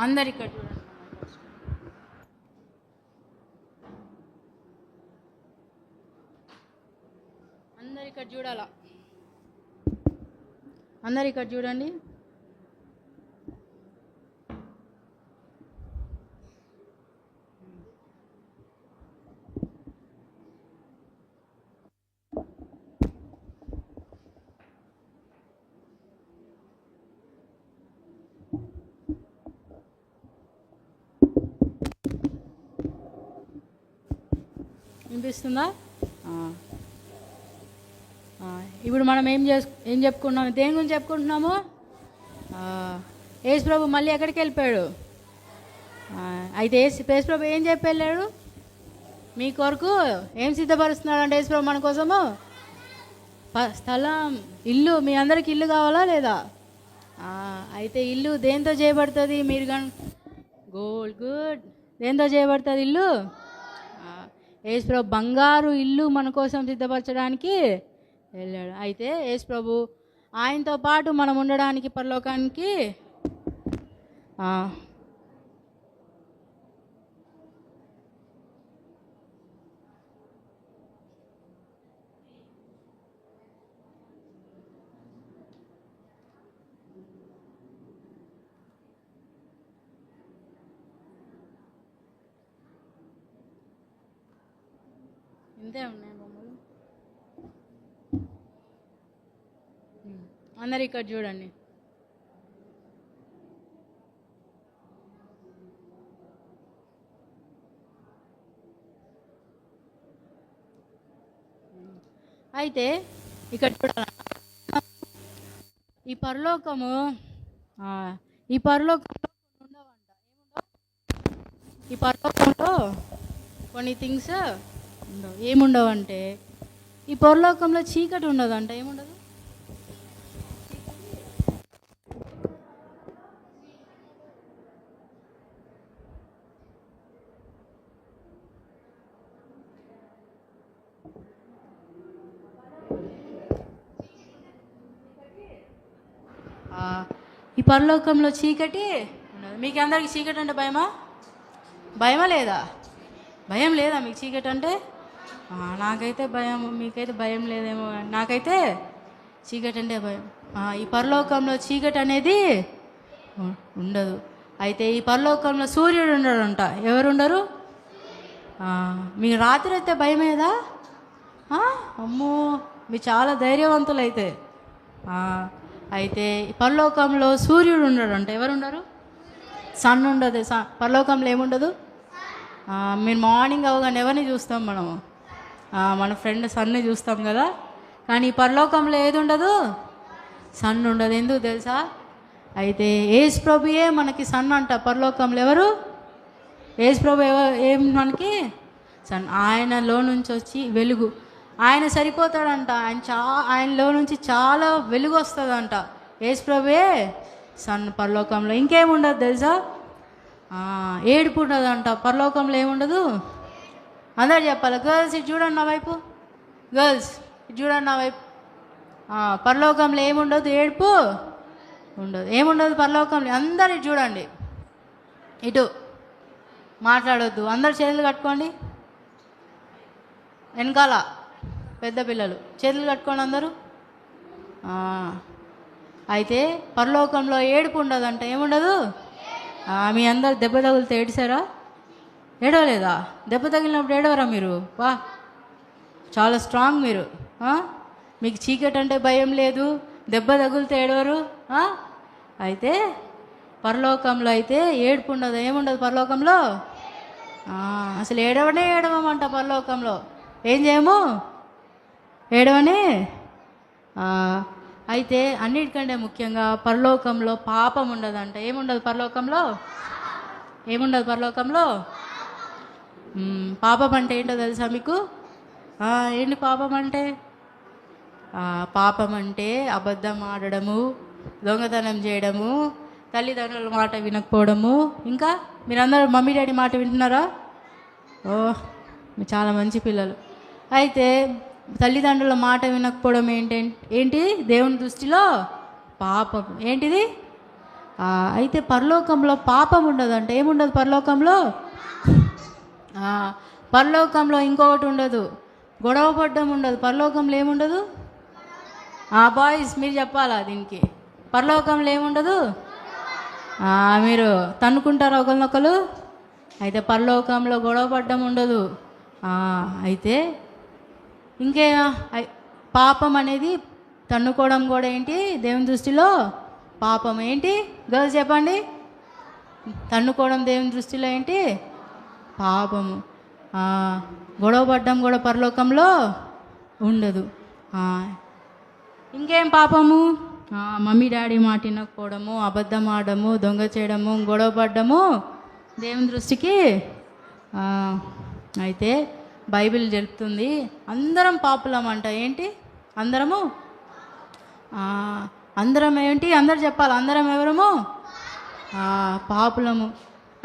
అందరు ఇక్కడ చూడండి. అందరు ఇక్కడ చూడాలా, అందరు ఇక్కడ చూడండి. వినిపిస్తుందా? ఇప్పుడు మనం ఏం చెప్పుకున్నాము, దేని గురించి చెప్పుకుంటున్నాము? యేసు ప్రభు మళ్ళీ ఎక్కడికి వెళ్ళిపోయాడు? అయితే యేసు ప్రభు ఏం చెప్పి వెళ్ళాడు? మీ కొరకు ఏం సిద్ధపరుస్తున్నాడు అంటే యేసు ప్రభు మన కోసము స్థలం, ఇల్లు. మీ అందరికి ఇల్లు కావాలా లేదా? అయితే ఇల్లు దేంతో చేయబడుతుంది? మీరు గుడ్. దేంతో చేయబడుతుంది ఇల్లు? యేసు ప్రభు బంగారు ఇల్లు మన కోసం సిద్ధపరచడానికి వెళ్ళాడు. అయితే యేసు ప్రభు ఆయనతో పాటు మనం ఉండడానికి పరలోకానికి ఇంతే ఉన్నాయి బొమ్మలు. అందరు ఇక్కడ చూడండి. అయితే ఇక్కడ చూడాలి, ఈ పరలోకంలో ఉండవంట. ఈ పరలోకంలో కొన్ని థింగ్స్ ఉండవు. ఏముండవంటే ఈ పరలోకంలో చీకటి ఉండదంట. ఏముండదు? ఈ పరలోకంలో చీకటి ఉండదు. మీకు అందరికి చీకటి అంటే భయమా లేదా? భయం లేదా మీకు చీకటి అంటే? నాకైతే భయం, మీకైతే భయం లేదేమో. నాకైతే చీకటి అంటే భయం. ఈ పరలోకంలో చీకటి అనేది ఉండదు. అయితే ఈ పరలోకంలో సూర్యుడు ఉండడంట. ఎవరు ఉండరు? మీకు రాత్రి అయితే భయమేదా? అమ్మో, మీరు చాలా ధైర్యవంతులు అయితే. అయితే ఈ పరలోకంలో సూర్యుడు ఉండడంట. ఎవరు ఉండరు? సన్ ఉండదు. పరలోకంలో ఏముండదు? మీరు మార్నింగ్ అవగానే ఎవరిని చూస్తాం మనము? మన ఫ్రెండ్ సన్ని చూస్తాం కదా. కానీ ఈ పరలోకంలో ఏది ఉండదు? సన్ ఉండదు. ఎందుకు తెలుసా? అయితే యేసు ప్రభుయే మనకి సన్ అంట. పరలోకంలో ఎవరు? యేసు ప్రభు ఏం మనకి సన్. ఆయనలో నుంచి వచ్చి వెలుగు, ఆయన సరిపోతాడంట. ఆయనలో నుంచి చాలా వెలుగు వస్తుందంట. యేసు ప్రభుయే సన్ పరలోకంలో. ఇంకేముండదు తెలుసా? ఏడుపు ఉండదంట పరలోకంలో. ఏముండదు? అందరు చెప్పాలి. గర్ల్స్ ఇటు చూడండి నా వైపు. గర్ల్స్ ఇటు చూడండి నా వైపు. పరలోకంలో ఏముండదు? ఏడుపు ఉండదు. ఏముండదు పరలోకంలో. అందరు ఇటు చూడండి. ఇటు మాట్లాడొద్దు. అందరు చేతులు కట్టుకోండి. వెనకాల పెద్ద పిల్లలు చేతులు కట్టుకోండి అందరూ. అయితే పరలోకంలో ఏడుపు ఉండదంట. ఏముండదు? మీ అందరు దెబ్బ తగిలితే ఏడిసారా? ఏడవలేదా? దెబ్బ తగిలినప్పుడు ఏడవరా మీరు? చాలా స్ట్రాంగ్ మీరు. మీకు చీకటి అంటే భయం లేదు, దెబ్బ తగిలితే ఏడవరు. అయితే పరలోకంలో అయితే ఏడుపు ఉండదు. ఏముండదు పరలోకంలో? అసలు ఏడవమంట పరలోకంలో. ఏం చేయము? ఏడవని. అయితే అన్నిటికంటే ముఖ్యంగా పరలోకంలో పాపం ఉండదంట. ఏముండదు పరలోకంలో? ఏముండదు పరలోకంలో? పాపం అంటే ఏంటో తెలుసా మీకు? ఏంటి పాపం అంటే? పాపం అంటే అబద్ధం ఆడడము, దొంగతనం చేయడము, తల్లిదండ్రుల మాట వినకపోవడము. ఇంకా మీరందరూ మమ్మీ డాడీ మాట వింటున్నారా? మీరు చాలా మంచి పిల్లలు. అయితే తల్లిదండ్రుల మాట వినకపోవడం ఏంటి? దేవుని దృష్టిలో పాపం. ఏంటిది? అయితే పరలోకంలో పాపం ఉండదు అంటే ఏముండదు పరలోకంలో? పరలోకంలో ఇంకొకటి ఉండదు, గొడవ పడ్డం ఉండదు. పరలోకంలో ఏముండదు? బాయ్స్ మీరు చెప్పాలా దీనికి? పరలోకంలో ఏముండదు? మీరు తన్నుకుంటారు ఒకరినొకరు. అయితే పరలోకంలో గొడవ పడ్డం ఉండదు. అయితే ఇంకే పాపం అనేది తన్నుకోవడం కూడా ఏంటి దేవుని దృష్టిలో పాపం. ఏంటి గర్ల్స్ చెప్పండి? తన్నుకోవడం దేవుని దృష్టిలో ఏంటి? పాపము. గొడవ పడ్డం కూడా పరలోకంలో ఉండదు. ఇంకేం పాపము? మమ్మీ డాడీ మాట వినకపోవడము, అబద్ధం ఆడము, దొంగ చేయడము, గొడవ పడ్డము దేవుని దృష్టికి. అయితే బైబిల్ చెప్తుంది అందరం పాపులం అంట. ఏంటి అందరము? అందరం ఏంటి? అందరు చెప్పాలి, అందరం ఎవరము? పాపులము.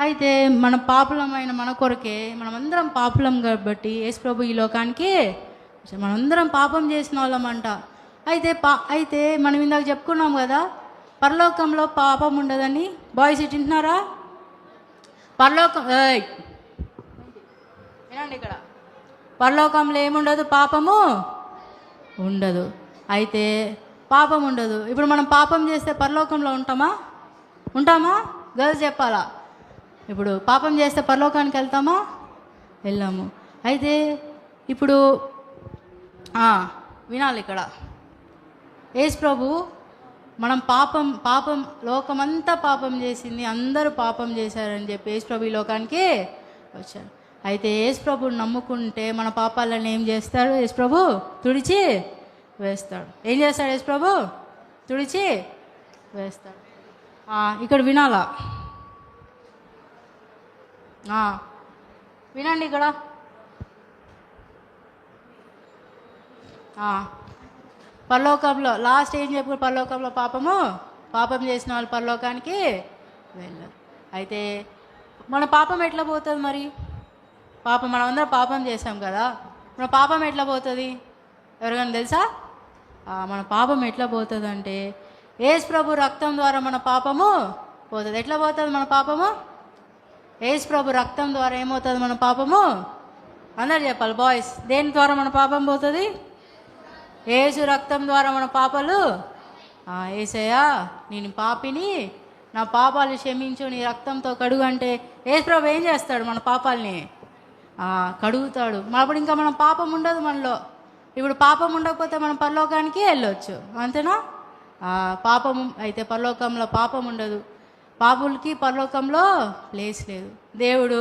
అయితే మన పాపులమైన మన కొరకే మనమందరం పాపులం కాబట్టి యేసు ప్రభు ఈ లోకానికి మనందరం పాపం చేసిన వాళ్ళమంట. అయితే మనం ఇందాక చెప్పుకున్నాం కదా పరలోకంలో పాపం ఉండదని. బాయ్స్ ఇటు వింటున్నారా? పరలోకం వినండి, ఇక్కడ పరలోకంలో ఏముండదు? పాపము ఉండదు. అయితే పాపం ఉండదు. ఇప్పుడు మనం పాపం చేస్తే పరలోకంలో ఉంటామా? గర్ల్స్ చెప్పాలా? ఇప్పుడు పాపం చేస్తే పరలోకానికి వెళ్తామా? వెళ్ళాము. అయితే ఇప్పుడు వినాలి ఇక్కడ. యేసు ప్రభు మనం పాపం లోకమంతా పాపం చేసింది, అందరూ పాపం చేశారని చెప్పి యేసు ప్రభు ఈ లోకానికి వచ్చారు. అయితే యేసు ప్రభుని నమ్ముకుంటే మన పాపాలను ఏం చేస్తాడు? యేసు ప్రభు తుడిచి వేస్తాడు. ఏం చేస్తాడు? యేసు ప్రభు తుడిచి వేస్తాడు. ఇక్కడ వినాలా? వినండి ఇక్కడ. పరలోకంలో లాస్ట్ ఏం చెప్పు? పరలోకంలో పాపం చేసిన వాళ్ళు పరలోకానికి వెళ్ళరు. అయితే మన పాపం ఎట్లా పోతుంది మరి? మనం అందరం పాపం చేసాం కదా, మన పాపం ఎట్లా పోతుంది? ఎవరికైనా తెలుసా? మన పాపం ఎట్లా పోతుంది అంటే యేసు ప్రభు రక్తం ద్వారా మన పాపము పోతుంది. ఎట్లా పోతుంది మన పాపము? యేసు ప్రభు రక్తం ద్వారా ఏమవుతుంది మన పాపము? అందరు చెప్పాలి బాయ్స్. దేని ద్వారా మన పాపం పోతుంది? యేసు రక్తం ద్వారా మన పాపాలు. యేసయ్యా నేను పాపిని, నా పాపాలు క్షమించు, నీ రక్తంతో కడుగు అంటే యేసు ప్రభు ఏం చేస్తాడు? మన పాపాలని కడుగుతాడు. అప్పుడు ఇంకా మనం పాపం ఉండదు మనలో. ఇప్పుడు పాపం ఉండకపోతే మనం పరలోకానికి వెళ్ళొచ్చు, అంతేనా? పాపం అయితే పరలోకంలో పాపం ఉండదు. పాపులకి పరలోకంలో ప్లేస్ లేదు. దేవుడు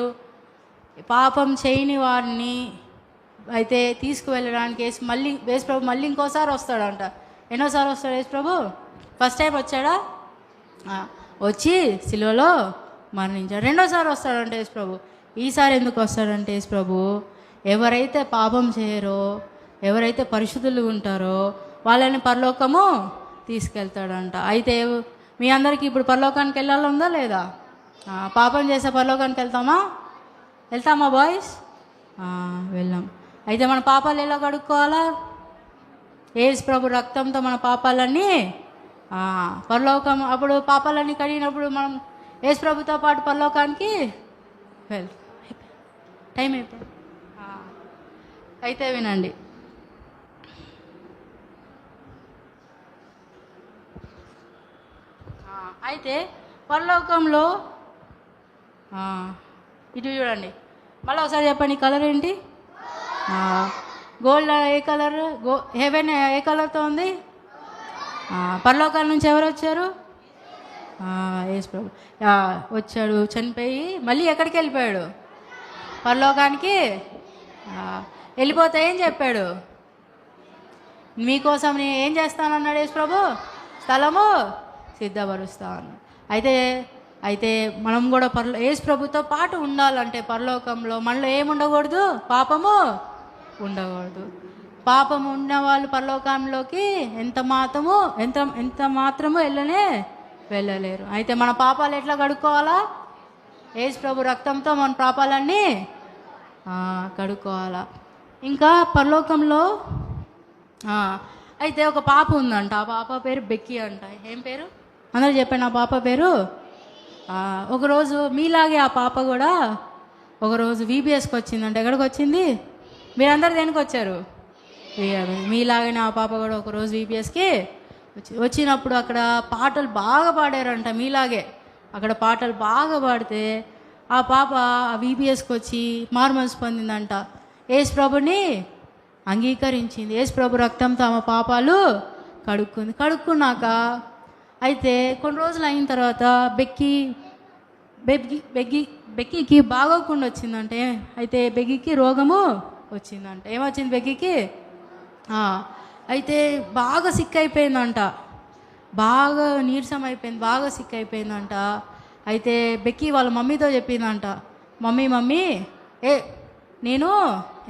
పాపం చేయని వారిని అయితే తీసుకువెళ్ళడానికి యేసు ప్రభు మళ్ళీ ఇంకోసారి వస్తాడంట. ఎన్నోసారి వస్తాడు యేసు ప్రభు? ఫస్ట్ టైం వచ్చాడా? వచ్చి సిలువలో మరణించాడు. రెండోసారి వస్తాడంట యేసు ప్రభు. ఈసారి ఎందుకు వస్తాడంటే యేసు ప్రభు ఎవరైతే పాపం చేయరో, ఎవరైతే పరిశుద్ధులు ఉంటారో వాళ్ళని పరలోకము తీసుకెళ్తాడంట. అయితే మీ అందరికీ ఇప్పుడు పరలోకానికి వెళ్ళాలందా లేదా? పాపం చేసే పరలోకానికి వెళ్తామా బాయ్స్? వెళ్ళాం. అయితే మన పాపాలు ఎలా కడుక్కోవాలా? యేసు ప్రభు రక్తంతో మన పాపాలన్నీ పరలోకం. అప్పుడు పాపాలన్నీ కడిగినప్పుడు మనం యేసు ప్రభుతో పాటు పరలోకానికి టైం అయిపోయింది. అయితే వినండి, అయితే పరలోకంలో ఇటు చూడండి, మళ్ళీ ఒకసారి చెప్పండి. కలర్ ఏంటి? గోల్డ్. ఏ కలర్? హెవెన్ ఏ కలర్తో ఉంది? పరలోకాల నుంచి ఎవరు వచ్చారు? యేసు ప్రభు వచ్చాడు, చనిపోయి మళ్ళీ ఎక్కడికి వెళ్ళిపోయాడు? పరలోకానికి వెళ్ళిపోతే ఏం చెప్పాడు? మీకోసం నేను ఏం చేస్తానన్నాడు యేసు ప్రభు? స్థలము సిద్ధపరుస్తాను. అయితే మనం కూడా యేసు ప్రభుతో పాటు ఉండాలంటే పరలోకంలో మనలో ఏముండకూడదు? పాపము ఉండకూడదు. పాపం ఉన్న వాళ్ళు పరలోకంలోకి ఎంత మాత్రము వెళ్ళలేరు. అయితే మన పాపాలు ఎట్లా కడుక్కోవాలా? యేసు ప్రభు రక్తంతో మన పాపాలన్నీ కడుక్కోవాలా. ఇంకా పరలోకంలో అయితే ఒక పాప ఉందంట. ఆ పాప పేరు బెక్కీ అంట. ఏం పేరు? అందరూ చెప్పాను నా పాప పేరు. ఒకరోజు మీలాగే ఆ పాప కూడా ఒకరోజు వీబీఎస్కి వచ్చిందంట. ఎక్కడికి వచ్చింది? మీరందరూ దేనికి వచ్చారు? మీలాగనే ఆ పాప కూడా ఒకరోజు వీబీఎస్కి వచ్చినప్పుడు అక్కడ పాటలు బాగా పాడారంట. మీలాగే అక్కడ పాటలు బాగా పాడితే ఆ పాప వీబీఎస్కి వచ్చి మారుమనసు పొందిందంట. యేసు ప్రభుని అంగీకరించింది. యేసు ప్రభు రక్తంతో ఆమె పాపాలు కడుక్కున్నాక అయితే కొన్ని రోజులు అయిన తర్వాత బెక్కీకి బాగోకుండా వచ్చిందంటే. అయితే బెక్కీకి రోగము వచ్చిందంట. ఏమొచ్చింది బెక్కీకి? అయితే బాగా సిక్ అయిపోయిందంట. బాగా నీరసం అయిపోయింది, బాగా సిక్ అయిపోయిందంట. అయితే బెక్కీ వాళ్ళ మమ్మీతో చెప్పిందంట, మమ్మీ నేను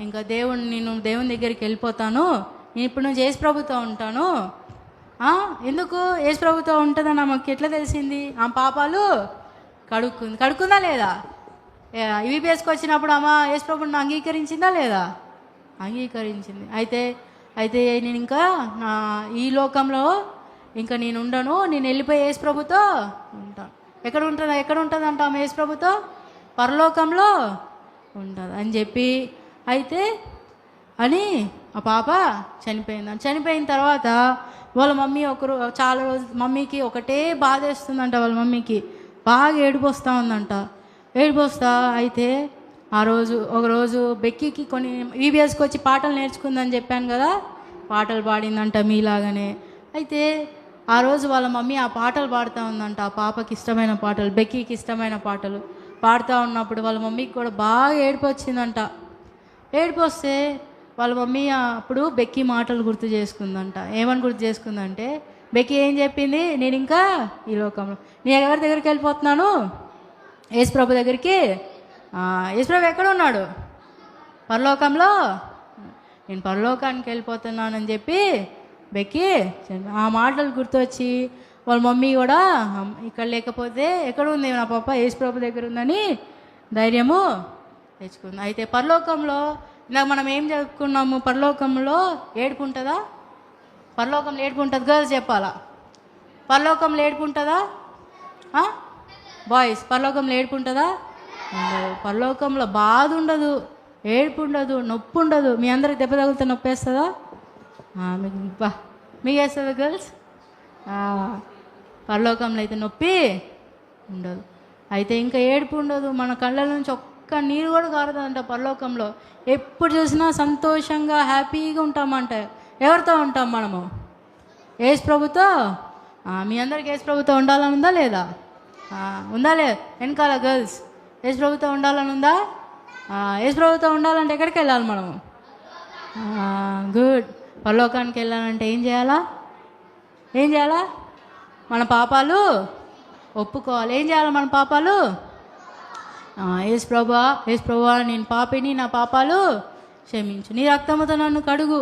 ఇంకా దేవుని దగ్గరికి వెళ్ళిపోతాను, నేను ఇప్పుడు నుంచి యేసు ప్రభుతో ఉంటాను. ఎందుకు? యేసు ప్రభుతో ఉంటుందని ఆమెకి ఎట్లా తెలిసింది? ఆ పాపాలు కడుక్కుందా లేదా? వీబీఎస్కి వచ్చినప్పుడు అమ్మ యేసు ప్రభుని అంగీకరించిందా లేదా? అంగీకరించింది. అయితే నేను ఇంకా ఈ లోకంలో ఇంకా నేను ఉండను, నేను వెళ్ళిపోయి యేసు ప్రభుతో ఉంటాను. ఎక్కడ ఉంటుందంట ఆమె యేసు ప్రభుతో? పరలోకంలో ఉంటుంది అని చెప్పి అయితే అని ఆ పాప చనిపోయింది. చనిపోయిన తర్వాత వాళ్ళ మమ్మీ చాలా రోజులు మమ్మీకి ఒకటే బాధ వేస్తుందంట. వాళ్ళ మమ్మీకి బాగా ఏడుపొస్తూ ఉందంట. అయితే ఒకరోజు బెక్కీకి కొన్ని వీబీఎస్కి వచ్చి పాటలు నేర్చుకుందని చెప్పాను కదా, పాటలు పాడిందంట మీలాగానే. అయితే ఆ రోజు వాళ్ళ మమ్మీ ఆ పాటలు పాడుతూ ఉందంట. ఆ పాపకి ఇష్టమైన పాటలు, బెక్కీకి ఇష్టమైన పాటలు పాడుతూ ఉన్నప్పుడు వాళ్ళ మమ్మీకి కూడా బాగా ఏడుపు వచ్చిందంట. ఏడుపు వస్తే వాళ్ళ మమ్మీ అప్పుడు బెక్కీ మాటలు గుర్తు చేసుకుందంట. ఏమని గుర్తు చేసుకుందంటే, బెక్కీ ఏం చెప్పింది? నేను ఇంకా ఈ లోకంలో నేను ఎవరి దగ్గరికి వెళ్ళిపోతున్నాను? యేసు ప్రభు దగ్గరికి. యేసు ప్రభు ఎక్కడ ఉన్నాడు? పరలోకంలో. నేను పరలోకానికి వెళ్ళిపోతున్నానని చెప్పి బెక్కీ ఆ మాటలు గుర్తొచ్చి వాళ్ళ మమ్మీ కూడా ఇక్కడ లేకపోతే ఎక్కడ ఉంది నా పాప? యేసు ప్రభు దగ్గర ఉందని ధైర్యము తెచ్చుకుంది. అయితే పరలోకంలో ఇందాక మనం ఏం చదువుకున్నాము? పరలోకంలో ఏడుపు ఉంటుందా? పరలోకంలో ఏడుపు ఉంటుంది కదా, చెప్పాలా? పరలోకంలో ఏడుపు ఉంటుందా? బాయ్స్, పరలోకంలో ఏడుపు ఉంటుందా? ఉండదు. పరలోకంలో బాధ ఉండదు, ఏడుపు ఉండదు, నొప్పి ఉండదు. మీ అందరికి దెబ్బ తగిలితే నొప్పి వేస్తుందా? మీకు వేస్తుందా గర్ల్స్? పరలోకంలో అయితే నొప్పి ఉండదు. అయితే ఇంకా ఏడుపు ఉండదు. మన కళ్ళ నుంచి ఒక్క నీరు కూడా కారదంట పరలోకంలో. ఎప్పుడు చూసినా సంతోషంగా హ్యాపీగా ఉంటామంట. ఎవరితో ఉంటాం మనము? యేసు ప్రభుతో. మీ అందరికి యేసు ప్రభుతో ఉండాలని ఉందా లేదా? ఉందా లేదా? వెనకాల గర్ల్స్ యేసు ప్రభుతో ఉండాలని ఉందా? యేసు ప్రభుతో ఉండాలంటే ఎక్కడికి వెళ్ళాలి మనము? గుడ్. పరలోకానికి వెళ్ళాలంటే ఏం చేయాలా? మన పాపాలు ఒప్పుకోవాలి. ఏం చేయాలి మన పాపాలు? యేసు ప్రభువా నేను పాపిని, నా పాపాలు క్షమించు, నీ రక్తముతో నన్ను కడుగు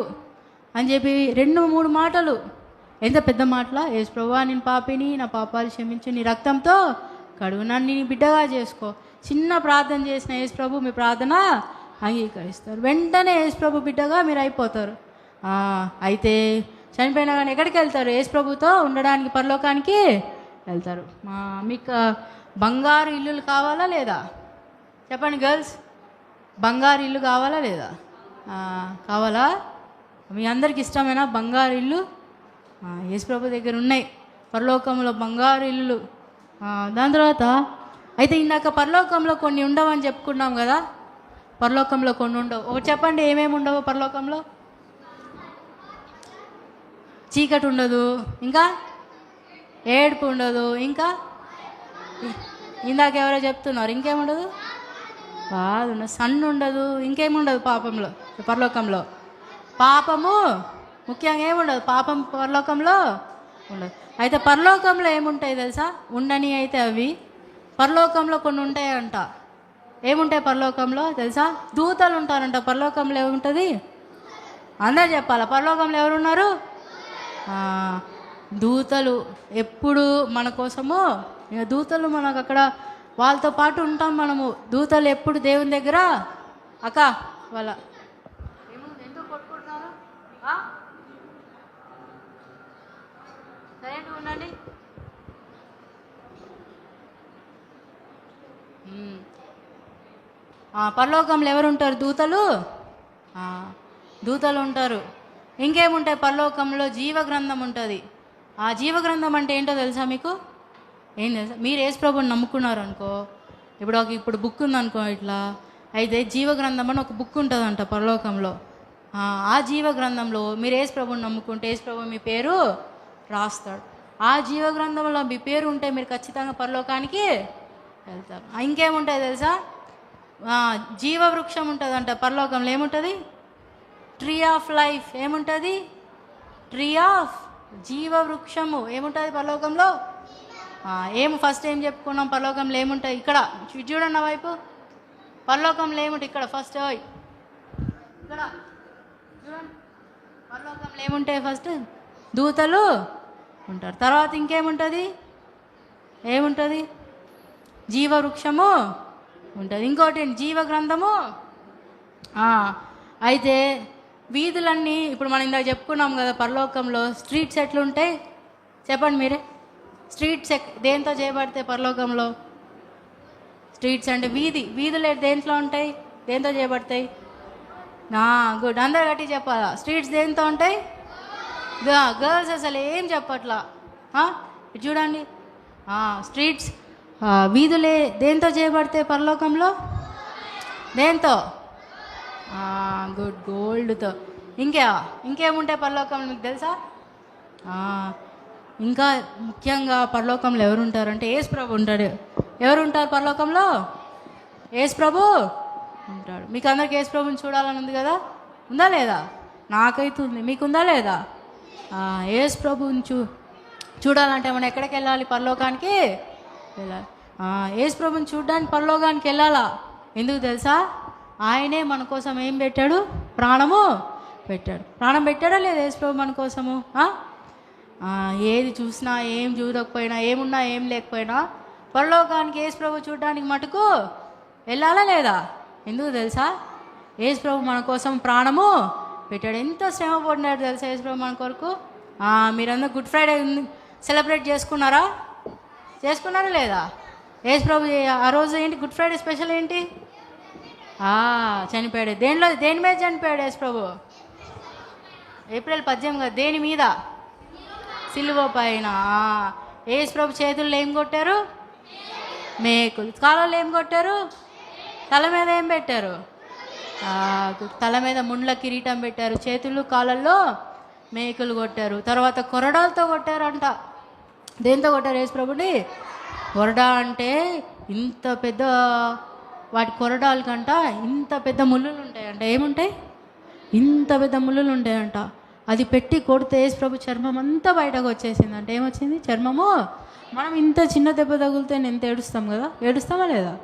అని చెప్పి 2-3 మాటలు. ఎంత పెద్ద మాటలా? యేసు ప్రభువా నేను పాపిని, నా పాపాలు క్షమించు, నీ రక్తంతో కడుగు, నన్ను నీ బిడ్డగా చేసుకో. చిన్న ప్రార్థన చేసిన యేసు ప్రభు మీ ప్రార్థన అంగీకరిస్తారు. వెంటనే యేసు ప్రభు బిడ్డగా మీరు అయిపోతారు. అయితే చనిపోయినా కానీ ఎక్కడికి వెళ్తారు? యేసు ప్రభుతో ఉండడానికి పరలోకానికి వెళ్తారు. మీకు బంగారు ఇల్లులు కావాలా లేదా? చెప్పండి గర్ల్స్, బంగారు ఇల్లు కావాలా లేదా? కావాలా? మీ అందరికి ఇష్టమైన బంగారు ఇల్లు యేసు ప్రభు దగ్గర ఉన్నాయి. పరలోకంలో బంగారు ఇల్లు. దాని తర్వాత అయితే ఇందాక పరలోకంలో కొన్ని ఉండవని చెప్పుకున్నాం కదా. పరలోకంలో కొన్ని ఉండవు. ఒకటి చెప్పండి, ఏమేమి ఉండవు పరలోకంలో? చీకటి ఉండదు, ఇంకా ఏడుపు ఉండదు, ఇంకా ఇందాక ఎవరో చెప్తున్నారు ఇంకేముండదు? బాధ ఉండదు, సన్ ఉండదు, ఇంకేముండదు పాపంలో పరలోకంలో. పాపము ముఖ్యంగా ఏముండదు, పాపం పరలోకంలో ఉండదు. అయితే పరలోకంలో ఏముంటాయి తెలుసా? ఉండని అయితే అవి పరలోకంలో కొన్ని ఉంటాయంట. ఏముంటాయి పరలోకంలో తెలుసా? దూతలు ఉంటారంట. పరలోకంలో ఏముంటుంది? అందరు చెప్పాలా? పరలోకంలో ఎవరున్నారు? దూతలు. ఎప్పుడు మన కోసము దూతలు మనకు అక్కడ వాళ్ళతో పాటు ఉంటాం మనము. దూతలు ఎప్పుడు దేవుని దగ్గర. అక్క వాళ్ళ ఎందుకు కొట్టుకుంటున్నారు? సరే ఉండండి. పరలోకంలో ఎవరు ఉంటారు? దూతలు. దూతలు ఉంటారు. ఇంకేముంటాయి పరలోకంలో? జీవ గ్రంథం ఉంటుంది. ఆ జీవ గ్రంథం అంటే ఏంటో తెలుసా మీకు? ఏం తెలుసా? మీరు యేసు ప్రభువుని నమ్ముకున్నారు అనుకో, ఇప్పుడు బుక్ ఉందనుకో ఇట్లా, అయితే జీవ గ్రంథం అని ఒక బుక్ ఉంటుందంట పరలోకంలో. ఆ జీవ గ్రంథంలో మీరు యేసు ప్రభువుని నమ్ముకుంటే యేసు ప్రభువు మీ పేరు రాస్తాడు. ఆ జీవ గ్రంథంలో మీ పేరు ఉంటే మీరు ఖచ్చితంగా పరలోకానికి వెళ్తారు. ఇంకేముంటాయి తెలుసా? జీవవృక్షం ఉంటుందంట పరలోకంలో. ఏముంటుంది? Tree of life. ఏముంటుంది? ట్రీ ఆఫ్ జీవవృక్షము ఏముంటుంది పరలోకంలో? ఫస్ట్ ఏం చెప్పుకున్నాం? పరలోకంలో ఏముంటాయి? ఇక్కడ చూడండి నా వైపు. పరలోకంలో ఏముంటాయి? ఇక్కడ ఫస్ట్ ఇక్కడ చూడండి. పరలోకంలో ఏముంటాయి? ఫస్ట్ దూతలు ఉంటారు. తర్వాత ఇంకేముంటుంది? ఏముంటుంది? జీవవృక్షము ఉంటుంది. ఇంకోటి జీవ గ్రంథము. అయితే వీధులన్నీ ఇప్పుడు మనం ఇందాక చెప్పుకున్నాం కదా, పరలోకంలో స్ట్రీట్స్ ఎట్లుంటాయి చెప్పండి మీరే. స్ట్రీట్స్ దేంతో చేయబడతాయి పరలోకంలో? స్ట్రీట్స్ అంటే వీధులు దేంట్లో ఉంటాయి? దేంతో చేయబడతాయి? గుడ్, అందరు గట్టి చెప్పాలా. స్ట్రీట్స్ దేంతో ఉంటాయి? గర్ల్స్ అసలు ఏం చెప్పట్లా. చూడండి, స్ట్రీట్స్ వీధులే దేంతో చేయబడతాయి పరలోకంలో? దేంతో? గుడ్, గోల్డ్తో. ఇంకేముంటాయి పరలోకంలో మీకు తెలుసా? ఇంకా ముఖ్యంగా పరలోకంలో ఎవరు ఉంటారంటే యేసు ప్రభు ఉంటాడు. ఎవరు ఉంటారు పరలోకంలో? యేసు ప్రభు ఉంటాడు. మీకు అందరికి యేసు ప్రభుని చూడాలని ఉంది కదా? ఉందా లేదా? నాకైతే ఉంది. మీకుందా లేదా? యేసు ప్రభుని చూడాలంటే మనం ఎక్కడికి వెళ్ళాలి? పరలోకానికి వెళ్ళాలి. యేసు ప్రభుని చూడడానికి పరలోకానికి వెళ్ళాలా? ఎందుకు తెలుసా? ఆయనే మన కోసం ఏం పెట్టాడు? ప్రాణము పెట్టాడు. ప్రాణం పెట్టాడా లేదా యేసు ప్రభు మన కోసము? ఏది చూసినా, ఏం చూడకపోయినా, ఏమున్నా ఏం లేకపోయినా పరలోకానికి యేసు ప్రభు చూడడానికి మటుకు వెళ్ళాలా లేదా? ఎందుకు తెలుసా? యేసు ప్రభు మన కోసం ప్రాణము పెట్టాడు. ఎంత శ్రమ పడినాడు తెలుసా యేసు ప్రభు మన కొరకు. మీరందరూ గుడ్ ఫ్రైడే సెలబ్రేట్ చేసుకున్నారా లేదా? యేసు ప్రభు ఆ రోజు ఏంటి? గుడ్ ఫ్రైడే స్పెషల్ ఏంటి? చనిపోయాడు. దేని మీద చనిపోయాడు యేసు ప్రభు? ఏప్రిల్ 18 కదా. దేని మీద? సిలువ పైన. యేసు ప్రభు చేతుల్లో ఏం కొట్టారు? మేకులు. కాళ్ళలో ఏం కొట్టారు? తల మీద ఏం పెట్టారు? తల మీద ముండ్ల కిరీటం పెట్టారు. చేతులు కాళ్ళల్లో మేకులు కొట్టారు. తర్వాత కొరడాలతో కొట్టారంట. దేంతో కొట్టారు యేసు ప్రభుని? కొరడా అంటే ఇంత పెద్ద, వాటి కొరడాల కంట ఇంత పెద్ద ముళ్ళులు ఉంటాయంట. ఏముంటాయి? ఇంత పెద్ద ముళ్ళులు ఉంటాయంట. అది పెట్టి కొడితే యేసు ప్రభు చర్మం అంతా బయటకు వచ్చేసిందంట. ఏమొచ్చింది? చర్మము. మనం ఇంత చిన్న దెబ్బ తగిలితేనే ఎంత ఏడుస్తాం కదా? ఏడుస్తామా లేదా?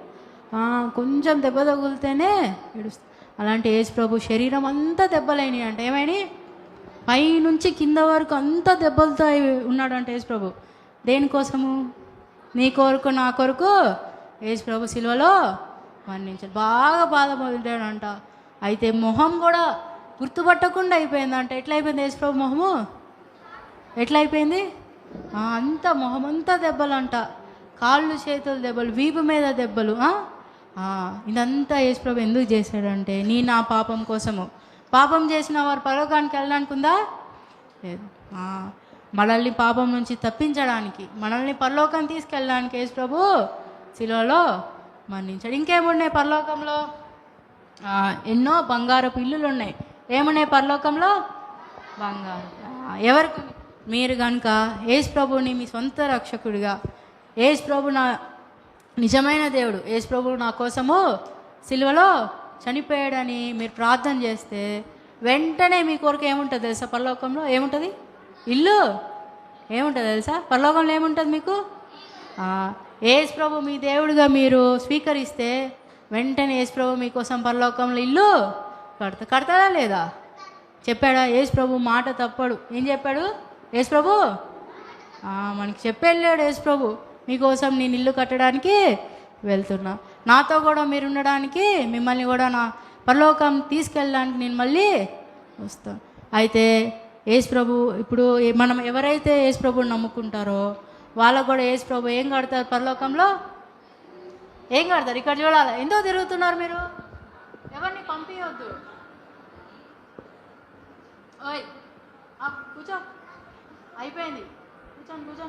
కొంచెం దెబ్బ తగిలితేనే ఏడుస్తాం. అలాంటి యేసు ప్రభు శరీరం అంతా దెబ్బలైనవి అంట. ఏమైనా పైనుంచి కింద వరకు అంతా దెబ్బలతో ఉన్నాడంట యేసు ప్రభు. దేనికోసము? నీ కొరకు, నా కొరకు యేసు ప్రభు సిలువలో మరణించాడు. బాగా బాధపడ్డాడంట. అయితే మొహం కూడా గుర్తుపట్టకుండా అయిపోయిందంట. ఎట్లా అయిపోయింది యేసు ప్రభు మొహము? ఎట్లా అయిపోయింది? అంత మొహం అంతా దెబ్బలంట. కాళ్ళు చేతులు దెబ్బలు, వీపు మీద దెబ్బలు. ఇదంతా యేసు ప్రభు ఎందుకు చేశాడంటే నా పాపం కోసము. పాపం చేసిన వారు పరలోకానికి వెళ్ళడానికి ఉందా? లేదు. మనల్ని పాపం నుంచి తప్పించడానికి, మనల్ని పరలోకం తీసుకెళ్ళడానికి యేసు ప్రభు శిలువలో మరణించాడు. ఇంకేమున్నాయి పరలోకంలో? ఎన్నో బంగారపు ఇల్లులు ఉన్నాయి. ఏమున్నాయి పరలోకంలో? బంగారు. ఎవరికి? మీరు కనుక యేసు ప్రభుని మీ సొంత రక్షకుడిగా, యేసు ప్రభు నా నిజమైన దేవుడు, యేసు ప్రభు నా కోసము సిలువలో చనిపోయాడని మీరు ప్రార్థన చేస్తే వెంటనే మీ కొరకు ఏముంటుంది తెలుసా? పరలోకంలో ఏముంటుంది? ఇల్లు. ఏముంటుంది తెలుసా? పరలోకంలో ఏముంటుంది మీకు? యేసు ప్రభు మీ దేవుడిగా మీరు స్వీకరిస్తే వెంటనే యేసు ప్రభు మీకోసం పరలోకంలో ఇల్లు కడతాడా లేదా? చెప్పాడా? యేసు ప్రభు మాట తప్పడు. ఏం చెప్పాడు యేసు ప్రభు? మనకి చెప్పెళ్ళాడు యేసు ప్రభు, మీకోసం నేను ఇల్లు కట్టడానికి వెళ్తున్నా, నాతో కూడా మీరు ఉండడానికి, మిమ్మల్ని కూడా నా పరలోకం తీసుకెళ్ళడానికి నేను మళ్ళీ వస్తాను. అయితే యేసు ప్రభు ఇప్పుడు మనం ఎవరైతే యేసు ప్రభుని నమ్ముకుంటారో వాళ్ళకు కూడా యేసు ప్రభు ఏం కడతారు పరలోకంలో? ఏం కడతారు? ఇక్కడ చూడాలి. ఎందుకు తిరుగుతున్నారు మీరు? ఎవరిని పంపించవద్దు. ఓయ్ కూర్చో, అయిపోయింది. కూర్చోండి.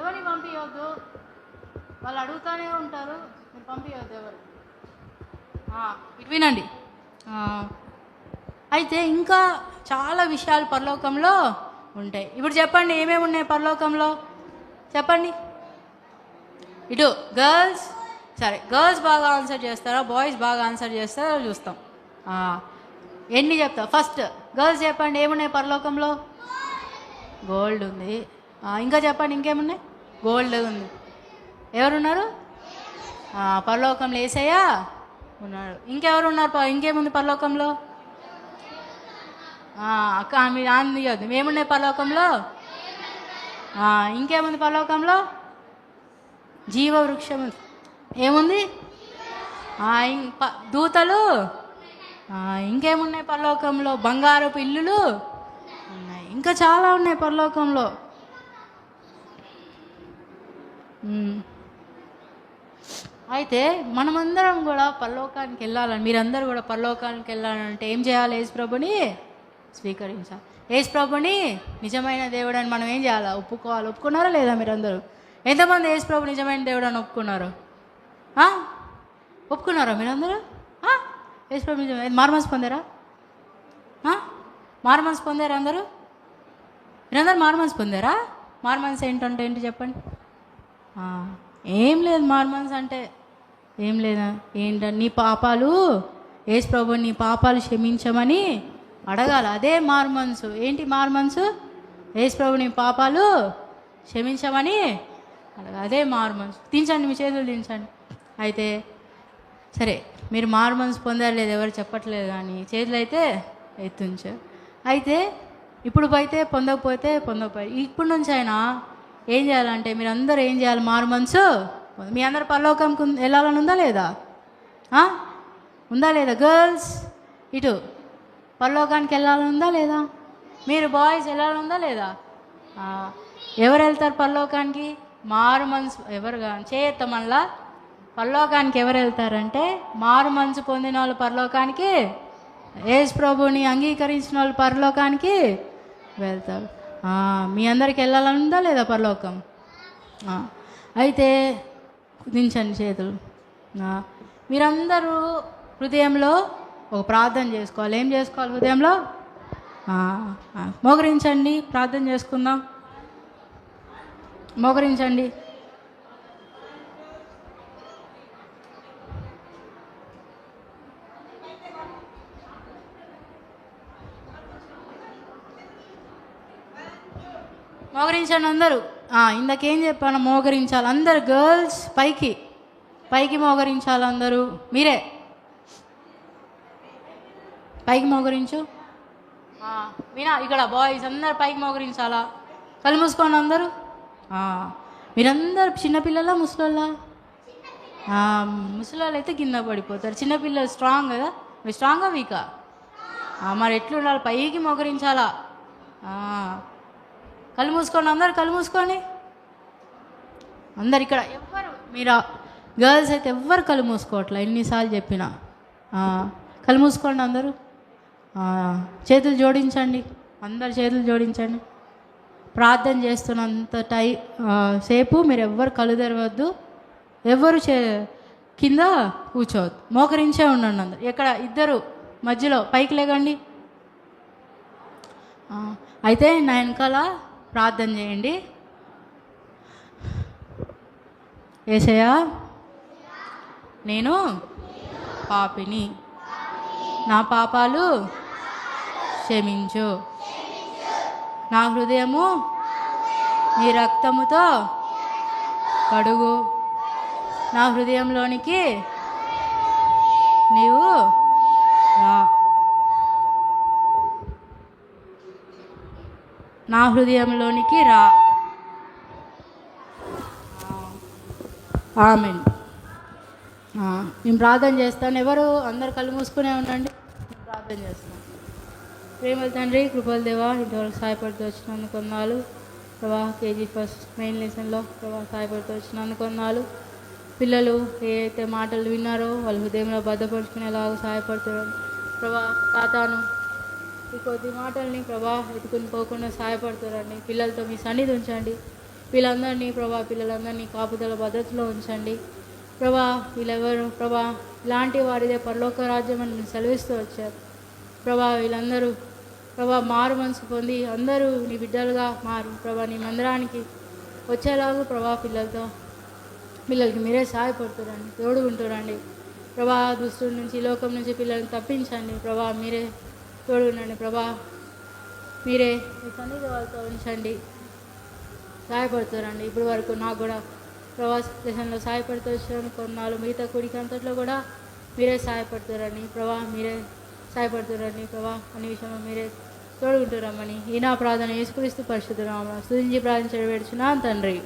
ఎవరిని పంపించవద్దు, వాళ్ళు అడుగుతూనే ఉంటారు, మీరు పంపించవద్దు ఎవరు. ఇటు వినండి. అయితే ఇంకా చాలా విషయాలు పరలోకంలో ఉంటాయి. ఇప్పుడు చెప్పండి, ఏమేమి ఉన్నాయి పరలోకంలో? చెప్పండి. ఇటు గర్ల్స్, సరే గర్ల్స్ బాగా ఆన్సర్ చేస్తారా, బాయ్స్ బాగా ఆన్సర్ చేస్తారా చూస్తాం. ఎన్ని చెప్తా? ఫస్ట్ గర్ల్స్ చెప్పండి, ఏమున్నాయి పరలోకంలో? గోల్డ్ ఉంది. ఇంకా చెప్పండి, ఇంకేమున్నాయి? గోల్డ్ ఉంది. ఎవరున్నారు పరలోకంలో? యేసయ్య ఉన్నాడు. ఇంకెవరు ఉన్నారు? ఇంకేముంది పరలోకంలో? అక్క మీరు ఆంది కాదు, ఏమున్నాయి పరలోకంలో? ఇంకేముంది పరలోకంలో? జీవవృక్షం ఏముంది? దూతలు. ఇంకేమున్నాయి పరలోకంలో? బంగారపు ఇల్లులు ఉన్నాయి. ఇంకా చాలా ఉన్నాయి పరలోకంలో. అయితే మనమందరం కూడా పరలోకానికి వెళ్ళాలని, మీరందరూ కూడా పరలోకానికి వెళ్ళాలంటే ఏం చేయాలి? యేసు ప్రభుని స్వీకరించాలి. యేసు ప్రభుని నిజమైన దేవుడు అని మనం ఏం చేయాలి? ఒప్పుకోవాలి. ఒప్పుకున్నారా లేదా మీరందరూ? ఎంతమంది యేసు ప్రభు నిజమైన దేవుడు అని ఒప్పుకున్నారు? ఒప్పుకున్నారా మీరందరూ? యేసు ప్రభు నిజమైన మార్మన్స్ పొందారా? మార్మన్స్ పొందారా అందరూ? మీరందరూ మార్మన్స్ పొందారా? మార్మన్స్ ఏంటంటే ఏంటి చెప్పండి? ఏం లేదు, మార్మన్స్ అంటే ఏం లేదా? ఏంటంటే నీ పాపాలు, యేసు ప్రభు నీ పాపాలు క్షమించమని అడగాలి. అదే మార్మన్స్. ఏంటి మార్మన్స్? యేసు ప్రభు నీ పాపాలు క్షమించమని అడగాలి. అదే మార్మన్స్. దించండి, మీ చేతులు దించండి. అయితే సరే, మీరు మార్మన్స్ పొందారు లేదు ఎవరు చెప్పట్లేదు, కానీ చేతులు అయితే ఎత్తుంచారు. అయితే ఇప్పుడు అయితే పొందకపోతే ఇప్పటి నుంచి అయినా ఏం చేయాలంటే మీరందరూ ఏం చేయాలి? మార్మన్స్. మీ అందరు పరలోకంకి వెళ్ళాలని ఉందా లేదా? ఉందా లేదా? గర్ల్స్ ఇటు పరలోకానికి వెళ్ళాలని ఉందా లేదా? మీరు బాయ్స్ వెళ్ళాలని ఉందా లేదా? ఎవరు వెళ్తారు పరలోకానికి? మార్మన్స్. ఎవరు చేయొత్త మళ్ళా పరలోకానికి ఎవరు వెళ్తారంటే మారు మనసు పొందిన వాళ్ళు పరలోకానికి, యేసు ప్రభుని అంగీకరించిన వాళ్ళు పరలోకానికి వెళ్తారు. మీ అందరికి వెళ్ళాలని ఉందా లేదా పరలోకం? అయితే దించండి చేతులు. మీరందరూ హృదయంలో ఒక ప్రార్థన చేసుకోవాలి. ఏం చేసుకోవాలి హృదయంలో? మోకరించండి, ప్రార్థన చేసుకుందాం. మోకరించండి. మోకరించండి అందరూ. ఇందాకేం చెప్పాను? మోకరించాలి అందరు. గర్ల్స్ పైకి మోకరించాలి అందరూ. మీరే పైకి మోకరించు. వినా ఇక్కడ బాయ్స్ అందరు పైకి మోకరించాలా? కళ్ళు మూసుకోండి అందరూ. మీరందరూ చిన్నపిల్లలా ముసలోళ్ళా? ముసలోళ్ళు అయితే కింద పడిపోతారు. చిన్నపిల్లలు స్ట్రాంగ్ కదా? మీరు స్ట్రాంగా వీకా? మరి ఎట్లుండాలి? పైకి మోకరించాలా? కళ్ళు మూసుకోండి అందరు. కళ్ళు మూసుకోండి అందరు. ఇక్కడ ఎవ్వరు మీరు గర్ల్స్ అయితే ఎవ్వరు కళ్ళు మూసుకోవట్లే, ఎన్నిసార్లు చెప్పినా. కళ్ళు మూసుకోండి అందరూ. చేతులు జోడించండి అందరు. చేతులు జోడించండి. ప్రార్థన చేస్తున్నంత సేపు మీరు ఎవ్వరు కళ్ళు తెరవద్దు, ఎవ్వరు కింద కూర్చోవద్దు, మోకరించే ఉండండి అందరు. ఎక్కడ ఇద్దరు మధ్యలో పైకి లేకండి. అయితే నా వెనకాల ప్రార్థన చేయండి. యేసయ్యా, నేను పాపిని, నా పాపాలు క్షమించు, నా హృదయము నీ రక్తముతో కడుగు, నా హృదయంలోనికి నీవు రా, నా హృదయంలోనికి రా. ఆమేన్. నేను ప్రార్థన చేస్తాను. ఎవరు అందరు కళ్ళు మూసుకునే ఉండండి. ప్రార్థన చేస్తాను. ప్రేమల తండ్రి, కృపల దేవా, ఇంతవరకు సహాయపడుతూ వచ్చినందుకు వందనాలు ప్రభా. కేజీ ఫస్ట్ మెయిన్ లెసన్లో ప్రభా సహాయపడుతూ వచ్చినందుకు వందనాలు పిల్లలు ఏ అయితే మాటలు విన్నారో వాళ్ళ హృదయంలో భద్రపరుచుకునేలాగా సహాయపడుతున్నారు ప్రభా. తాతాను ఈ కొద్ది మాటల్ని ప్రభా ఎత్తుకుని పోకుండా సహాయపడుతారండి. పిల్లలతో మీ సన్నిధి ఉంచండి. వీళ్ళందరినీ ప్రభా, పిల్లలందరినీ కాపుదల భద్రతలో ఉంచండి ప్రభా. వీళ్ళెవరు ప్రభా ఇలాంటి వారిదే పరలోక రాజ్యం అని మీరు సెలవిస్తూ వచ్చారు ప్రభా. వీళ్ళందరూ ప్రభా మారు మనసు పొంది అందరూ నీ బిడ్డలుగా మారు ప్రభా, నీ మందిరానికి వచ్చేలాగా ప్రభా పిల్లలకి మీరే సహాయపడుతురండి, తోడుకుంటురండి ప్రభా. దుస్తుల నుంచి లోకం నుంచి పిల్లల్ని తప్పించండి ప్రభా. మీరే తోడుగుండండి ప్రభా. మీరే మీ సన్నిధి వాళ్ళతో ఉంచండి, సహాయపడుతురండి. ఇప్పటి వరకు నాకు కూడా ప్రవాస దేశంలో సహాయపడుతూ వచ్చాను. కొన్నాళ్ళు మిగతా కుడికి అంతట్లో కూడా మీరే సహాయపడుతురండి ప్రభా. మీరే సహాయపడుతురండి ప్రభా. అన్ని విషయంలో మీరే తోడుకుంటురమ్మని ఈ నా ప్రార్థన యేసుక్రీస్తు పరిశుద్ధ నామమున స్తుతించి ప్రార్థించి వేడుచున్నాను తండ్రి.